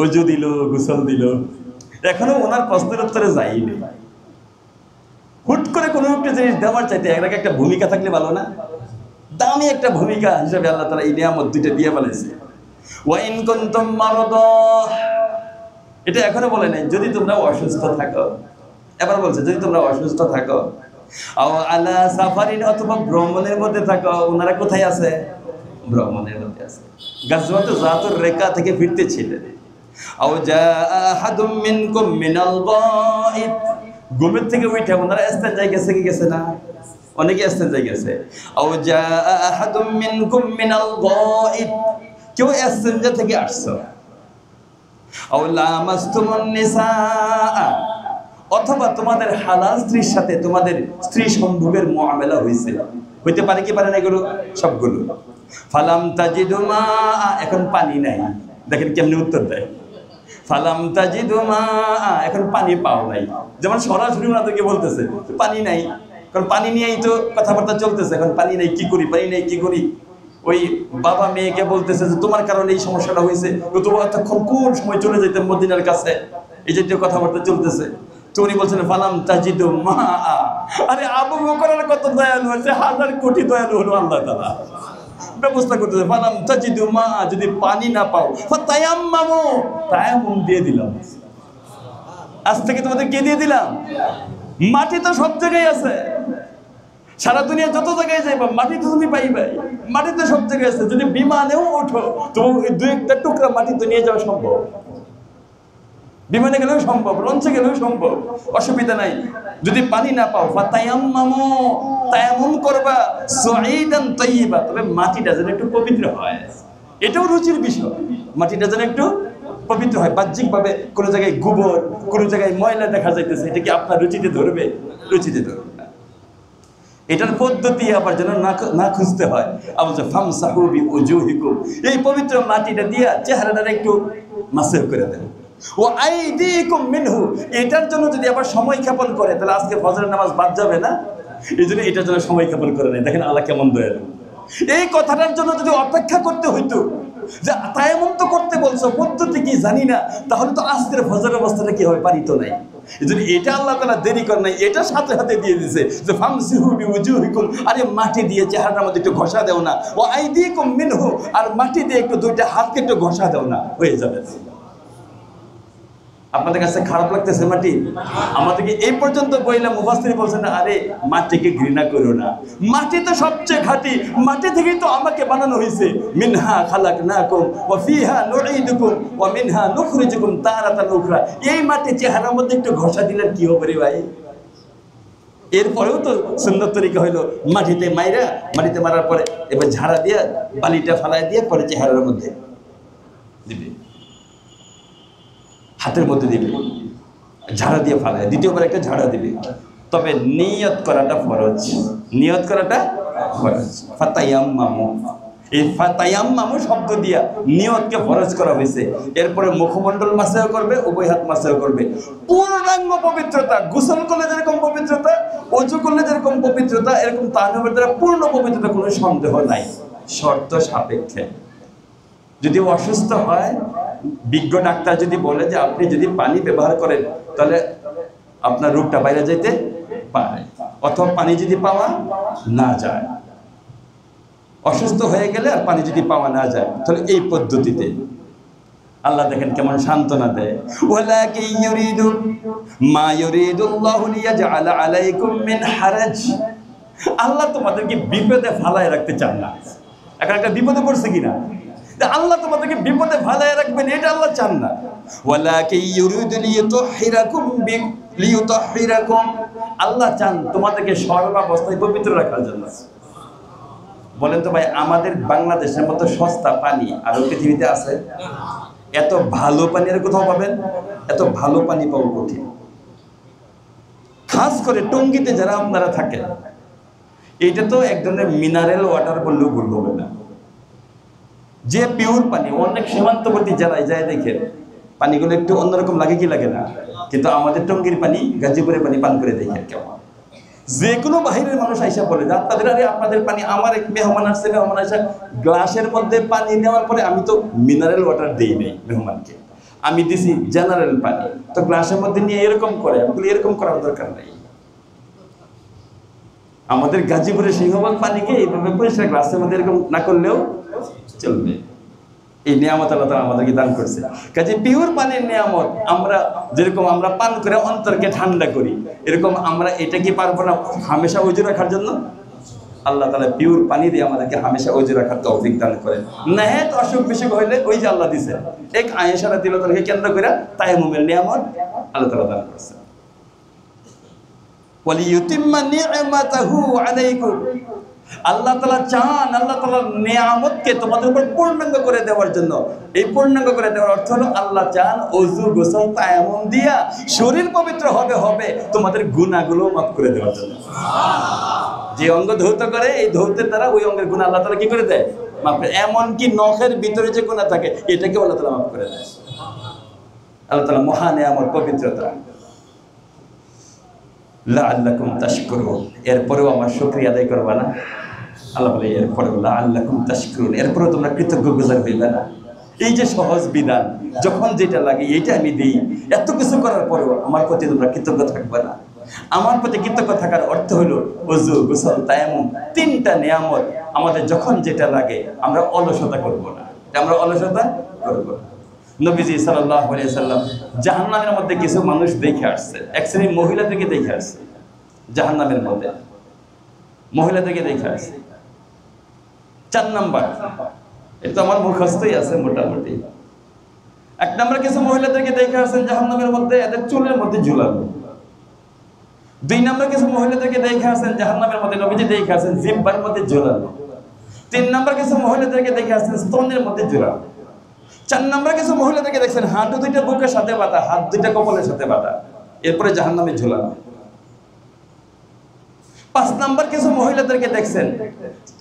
ওযু দিল, গোসল দিল, এখনো ওনার প্রশ্নের উত্তরে যায়নি। হুট করে কোনো একটা জিনিস দেওয়ার চাইতে এর আগে একটা ভূমিকা থাকলে ভালো না? দামি একটা ভূমিকা হিসেবে আল্লাহ তাআলা এই নিয়ামত দুইটা দিয়ে ফেলেছে। ওয়াইন কুনতুম মারদা, এটা এখনো বলে নাই যদি তোমরা অসুস্থ থাকো। এবার বলছে যদি তোমরা অসুস্থ থাকো, আও আলা সাফারিন, অথবা ভ্রমণের মধ্যে থাকো। ওনারা কোথায় আছে? ভ্রমণের মধ্যে আছে, গাজওয়াতুল যাতুর রিকা থেকে ফিরতেছিলেন। আও জা আহাদুম মিনকুম মিনাল গায়ব, ঘুমের থেকে উঠে ওনারা ইস্তেঞ্জায় গেছে কি গেছে না? অনেকে ইস্তেঞ্জায় গেছে। আও জা আহাদুম মিনকুম মিনাল গায়ব, কেউ ইস্তেঞ্জা থেকে আসছো। আও লামাসতুমুন নিসা, অথবা তোমাদের হালাল স্ত্রীর সাথে তোমাদের স্ত্রী সম্ভোগের মুআমালা হয়েছে। হইতে পারে কি পারে না? এগুলো সবগুলো। ফালাম তাজিদু মা, এখন পানি নাই। দেখেন কেমনে উত্তর দেয়। ফালাম তাজিদু মা, এখন পানি পাও নাই। যেমন সরাসরি ওনাদেরকে বলতেছে পানি নাই, কারণ পানি নিয়েই তো কথাবার্তা চলতেছে। এখন পানি নাই, কি করি, পানি নাই, কি করি। ওই বাবা মেয়েকে বলতেছে যে তোমার কারণে এই সমস্যাটা হয়েছে, তোমার এতক্ষণ কোন সময় চলে যেতাম মদিনার কাছে, এই জাতীয় কথাবার্তা চলতেছে। তো উনি বলছেন ফালাম তাজিদু মা। আরে আবু বকরের কত দয়ালু আছে, 1000 কোটি দয়ালু হলো আল্লাহ তাআলা। ব্যবস্থা করতেছে ফালাম তাজিদু মা, যদি পানি না পাও ফাতায়াম্মামু, তায়াম্মুম দিয়ে দিলাম। আজ থেকে তোমাদের কে দিয়ে দিলাম? মাটি তো সব জায়গায় আছে, সারা দুনিয়া যত জায়গায় যাইবা মাটি তো তুমি পাইবে, মাটি তো সব জায়গায় আছে। যদি বিমানেও ওঠো তো দুই একটা টুকরা মাটি তো নিয়ে যাওয়া সম্ভব, বিমানে গেলেও সম্ভব, লঞ্চে গেলেও সম্ভব, অসুবিধা নাই। যদি পানি না পাও ফাতায়াম্মামু, তায়াম্মুম করবা, সাঈদান তাইয়্যিবা, তবে মাটিটা যেন একটু পবিত্র হয়। এটাও রুচির বিষয়, মাটিটা যেন একটু পবিত্র হয়। বাহ্যিকভাবে কোনো জায়গায় গোবর, কোনো জায়গায় ময়লা দেখা যাইতেছে, এটা কি আপনার রুচিতে ধরবে? রুচিতে ধরবে না। এটার পদ্ধতি আবার যেন না খুঁজতে হয়। আবার ফামসাহু বিউজুহিকুম, এই পবিত্র মাটিটা দিয়া চেহারাটা একটু মাসেহ করে দেন। ও আইদিকুম মিনহু, এটার জন্য যদি আবার সময় ক্ষেপণ করে তাহলে আজকে ফজরের নামাজ বাদ যাবে না। এই জন্য এটার জন্য সময় ক্ষেপণ করে নেয়। দেখেন আল্লাহ কেমন দয়ালু। এই কথাটার জন্য যদি অপেক্ষা করতে হইতো যে তায়াম্মুম তো করতে বলছো, পদ্ধতি কি জানি না, তাহলে তো আজকের ফজরের অবস্থাটা কি হবে, পারি তো নাই। এই জন্য এটা আল্লাহ তাআলা দেরি করে নাই, এটা সাথে সাথে দিয়ে দিয়েছে যে ফামসিহু বিউজুহিকুম, আরে মাটি দিয়ে চেহারার মধ্যে একটু ঘষা দেও না। ও আইদিকুম মিনহু, আর মাটি দিয়ে একটু দুইটা হাতকে একটু ঘষা দেও না, হয়ে যাবে। আপনাদের কাছে খারাপ লাগতেছে মাটি? আমাদেরকে এই পর্যন্ত বইলাম, মুফাসসির বলছেন আরে মাটিকে ঘৃণা করো না, মাটি তো সবচেয়ে খাঁটি, মাটি থেকেই তো আমাকে বানানো হয়েছে। মিনহা খালাকনাকুম ওয়া ফিহা নুঈদুকুম ওয়া মিনহা নুখরিজুকুম তারাতান উখরা। এই মাটি চেহারার মধ্যে একটু ঘষা দিলে কি হবে রে ভাই? এরপরেও তো সুন্নত তরিকা হইলো মাটিতে মারার পরে এবার ঝাড়া দিয়ে বালিটা ফালাই দিয়ে পরে চেহারার মধ্যে দিবে, হাতের মধ্যে দিবে, ঝাড়া দিয়ে ফালায়, দ্বিতীয়বার একটা ঝাড়া দিবে। তবে নিয়ত করাটা ফরজ, নিয়ত করাটা ফরজ। ফাতায়াম্মামু, এই ফাতায়াম্মামু শব্দ দিয়া নিয়তকে ফরজ করা হয়েছে। এরপরে মুখমণ্ডল মাসাও করবে, উভয় হাত মাসাও করবে। পূর্ণাঙ্গ পবিত্রতা, গোসল করলে যেরকম পবিত্রতা, ওযু করলে যেরকম পবিত্রতা, এরকম তায়াম্মুমের দ্বারা পূর্ণ পবিত্রতা, কোনো সন্দেহ নাই, শর্ত সাপেক্ষে। যদি অসুস্থ হয়, বিজ্ঞ ডাক্তার যদি বলে যে আপনি যদি পানি ব্যবহার করেন তাহলে আপনার রোগটা বাইরে যেতে পারে, অথবা পানি যদি পাওয়া না যায়, অসুস্থ হয়ে গেলে আর পানি যদি পাওয়া না যায়, তাহলে এই পদ্ধতিতে আল্লাহ দেখেন কেমন সান্ত্বনা দেয়। ওয়ালাকিন ইউরিদু মা ইউরিদুল্লাহু লিয়াজআলা আলাইকুম মিন হারাজ। আল্লাহ তোমাদেরকে বিপদে ফালায় রাখতে চান না। এখন একটা বিপদে পড়ছে কিনা, আল্লাহ তোমাদেরকে বিপদে ফালায় রাখবেন এটা আল্লাহ চান না। ওয়ালাকিন ইউরিদু লিইউতাহহিরাকুম, আল্লাহ চান তোমাদেরকে সর্বাবস্থায় পবিত্র রাখার জন্য। বলেন তো ভাই, আমাদের বাংলাদেশের মতো সস্তা পানি আর পৃথিবীতে আছে? এত ভালো পানি আর কোথাও পাবেন? এত ভালো পানি পাওয়া কঠিন। খাস করে টঙ্গীতে যারা আপনারা থাকেন, এইটা তো এক ধরনের মিনারেল ওয়াটার বললেও ভুল হবে না। যে পিওর পানি, অনেক সীমান্তবর্তী জেলায় যায় দেখেন পানিগুলো একটু অন্যরকম লাগে কি লাগে না? কিন্তু আমাদের টঙ্গীর পানি, গাজীপুরের পানি পান করে দেখেন কেমন। যে কোনো বাহিরের মানুষ আইসা বলে যে আপনাদের পানি, আমার এক মেহমান আসছে, মেহমান আসা গ্লাসের মধ্যে পানি নেওয়ার পরে আমি তো মিনারেল ওয়াটার দিই নাই মেহমানকে, আমি দিছি জেনারেল পানি, তো গ্লাসের মধ্যে নিয়ে এরকম করে। আমি বলি এরকম করার দরকার নাই। আমাদের গাজীপুরের সিংহবাগ পানিকে এইভাবে পরিষ্কার গ্লাসের মধ্যে এরকম না করলেও চলবে। এই নিয়ামত আল্লাহ তাআলা আমাদেরকে দান করছে। কাজে পিওর পানির নিয়ামত আমরা যেরকম আমরা পান করে অন্তরকে ঠান্ডা করি, এরকম আমরা এটা কি পারবো না হামেশা ওযু রাখার জন্য? আল্লাহ তাআলা পিওর পানি দিয়ে আমাদেরকে হামেশা ওযু রাখার তৌফিক দান করেন। নেহাত অসুখ বিসুখ হইলে ওই যে আল্লাহ দিয়েছে, এক আয়েশা রাদিয়াল্লাহু তাআলাকে কেন্দ্র করে তায়াম্মুমের নিয়ামত আল্লাহ তাআলা দান করেছেন। ওয়ালিয়ুতিম্মা নি'মাতাহু আলাইকুম, আল্লাহ তাআলা চান আল্লাহ তাআলার নিয়ামতকে তোমাদের উপর পূর্ণাঙ্গ করে দেওয়ার জন্য। এই পূর্ণাঙ্গ করে দেওয়ার অর্থ হলো আল্লাহ চান ওযু গোসল তায়াম্মুম দিয়া শরীর পবিত্র হবে তোমাদের গুনাহগুলো মাফ করে দেওয়ার জন্য। যে অঙ্গ ধৌত করে, এই ধৌতের দ্বারা ওই অঙ্গের গুনাহ আল্লাহ তাআলা কি করে দেয়? মাফ করে। এমনকি নখের ভিতরে যে গুনাহ থাকে এটাকে আল্লাহ তাআলা মাফ করে দেয়। আল্লাহ তাআলা মহা নিয়ামত পবিত্রতা। লাআল্লাকুম তাশকুরুন, এরপরেও আমার শুকরিয়া আদায় করবা না? আল্লাহ বলে এরপরেও লাআল্লাকুম তাশকুরুন, এরপরেও তোমরা কৃতজ্ঞ গুজার হইবে না? এই যে সহজ বিধান, যখন যেটা লাগে এইটা আমি দিই, এত কিছু করার পরেও আমার প্রতি তোমরা কৃতজ্ঞ থাকবে না? আমার প্রতি কৃতজ্ঞ থাকার অর্থ হলো ওযু গোসল তায়াম্মুম, তিনটা নিয়ামত আমাদের যখন যেটা লাগে আমরা অলসতা করব না, আমরা অলসতা করব না। নবীজি সাল্লাল্লাহু আলাইহি ওয়াসাল্লাম জাহান্নামের মধ্যে কিছু মানুষ দেখে আসছে, এক শ্রেণীর মহিলাদেরকে দেখে আসছে। জাহান্নামের মধ্যে মহিলাদেরকে দেখে আসছে। 4 নাম্বার, এটা তো আমার মুখস্থই আছে মোটামুটি। 1 নাম্বার কিছু মহিলাদেরকে দেখে আসছেন জাহান্নামের মধ্যে, এদের চুলের মধ্যে ঝুলানো। 2 নাম্বার কিছু মহিলাদেরকে দেখে আসছেন জাহান্নামের মধ্যে, নবীজি দেখে আসছেন জিহ্বার মধ্যে ঝুলানো। 3 নাম্বার কিছু মহিলাদেরকে দেখে আসছেন স্তনের মধ্যে ঝুলানো। 4 নাম্বার কিছু মহিলাদেরকে দেখছেন হাঁটু 2টা বুকের সাথে বাঁধা, হাত 2টা কপালের সাথে বাঁধা, এরপরে জাহান্নামে ঝুলানো। 5 নাম্বার কিছু মহিলাদেরকে দেখছেন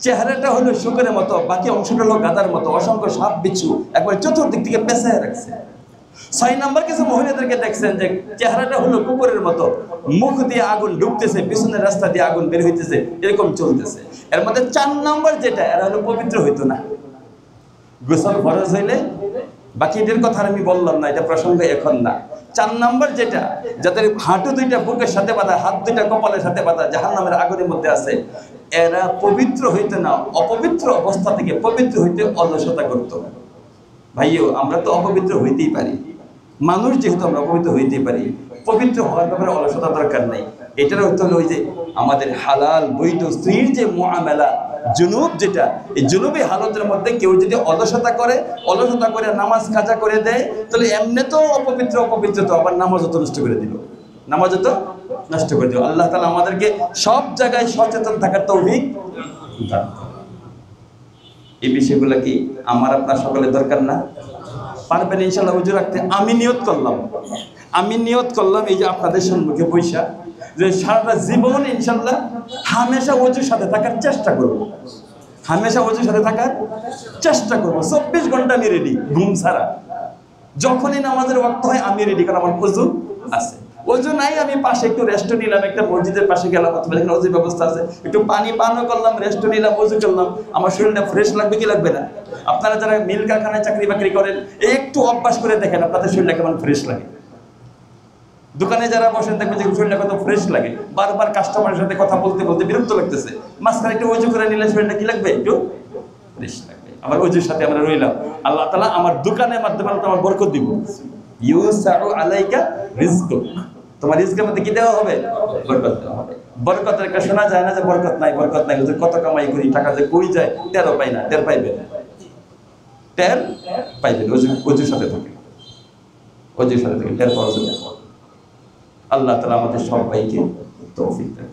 চেহারাটা হলো শুকরের মতো, বাকি অংশটা হলো গাদার মতো, অসংখ্য সাপ বিচ্ছু একবার চতুর্দিক থেকে পেঁচায় রাখছে। 6 নাম্বার কিছু মহিলাদেরকে দেখছেন যে চেহারাটা হলো কুকুরের মতো, মুখ দিয়ে আগুন ঢুকতেছে, পিছনের রাস্তা দিয়ে আগুন বের হইতেছে, এরকম চলতেছে। এর মধ্যে 4 নাম্বার যেটা, এরা হলো পবিত্র হইতো না। গোসল ফরজ হইলে, বাকি এদের কথা আমি বললাম না, এটা প্রসঙ্গ এখন না। 4 নাম্বার যেটা, যাদের হাঁটু 2টা বুকের সাথে বাঁধা, হাত 2টা কপালের সাথে বাঁধা, জাহান্নামের আগুনের মধ্যে আছে, এরা পবিত্র হইতে না, অপবিত্র অবস্থা থেকে পবিত্র হইতে অলসতা করত। ভাইও আমরা তো অপবিত্র হইতেই পারি, মানুষ যেহেতু আমরা অপবিত্র হইতেই পারি, পবিত্র হওয়ার ব্যাপারে অলসতা দরকার নাই। এটার অর্থ হলো ওই যে আমাদের হালাল বৈধ স্ত্রীর যে মুআমালা, জুনুব যেটা, এই জুনুবি হালতের মধ্যে কেউ যদি অলসতা করে নামাজ কাজা করে দেয়, তাহলে এমনি তো অপবিত্র তো আবার নামাজও তো নষ্ট করে দিল। নামাজও তো নষ্ট করে দিও। আল্লাহ তাআলা আমাদেরকে সব জায়গায় সচেতন থাকার তৌফিক দান করুন। এই বিষয়গুলো কি আমার আপনার সকলের দরকার না? পারবেন ইনশাআল্লাহ ওযু রাখতে? আমি নিয়ত করলাম এই যে আপনাদের সম্মুখে বৈশা যে সারাটা জীবন ইনশাআল্লাহ হামেশা ওযুর সাথে থাকার চেষ্টা করব। হামেশা ওযুর সাথে থাকার চেষ্টা করব। 24 ঘন্টা আমি রেডি, ঘুম ছাড়া। যখনই নামাজের ওয়াক্ত হয় আমি রেডি, কারণ আমার ওযু আছে। ওযু নাই, আমি পাশে একটু রেস্ট নিলাম, একটা মসজিদের পাশে গেলাম, অথবা এখানে ওযুর ব্যবস্থা আছে, একটু পানি পানও করলাম, রেস্ট নিলাম, ওযু করলাম, আমার শরীরটা ফ্রেশ লাগবে কি লাগবে না? আপনারা যারা মিল কারখানায় চাকরি বাকরি করেন একটু অভ্যাস করে দেখেন আপনাদের শরীরটা কেমন ফ্রেশ লাগে। দোকানে যারা বসেন দেখবেন যে শরীরটা কত ফ্রেশ লাগে, বারবার কাস্টমারের সাথে কথা বলতে বলতে বিরক্ত লাগতেছে, মাঝখানে একটু ওযু করে নিলে শরীরটা কি লাগবে? একটু ফ্রেশ লাগবে। আমার ওযুর সাথে আমরা রইলাম, আল্লাহ তাআলা আমার দোকানের মাধ্যমে আমার বরকত দিব। ইউসাউ আলাইকা রিজকুক, তোমার রিজকের মধ্যে কি দেওয়া হবে? বরকত দেওয়া হবে। বরকতের একটা শোনা যায় না যে বরকত নাই, বরকত নাই, হুজুর কত কামাই করি, টাকা যে কই যায় টেরও পাই না। টের পাইবেন, টের পাইবেন ওযুর সাথে থাকে, ওযুর সাথে থাকে, টের পাওয়া যাবে। আল্লাহ তাআলা আমাদের সবাইকে তৌফিক দেন।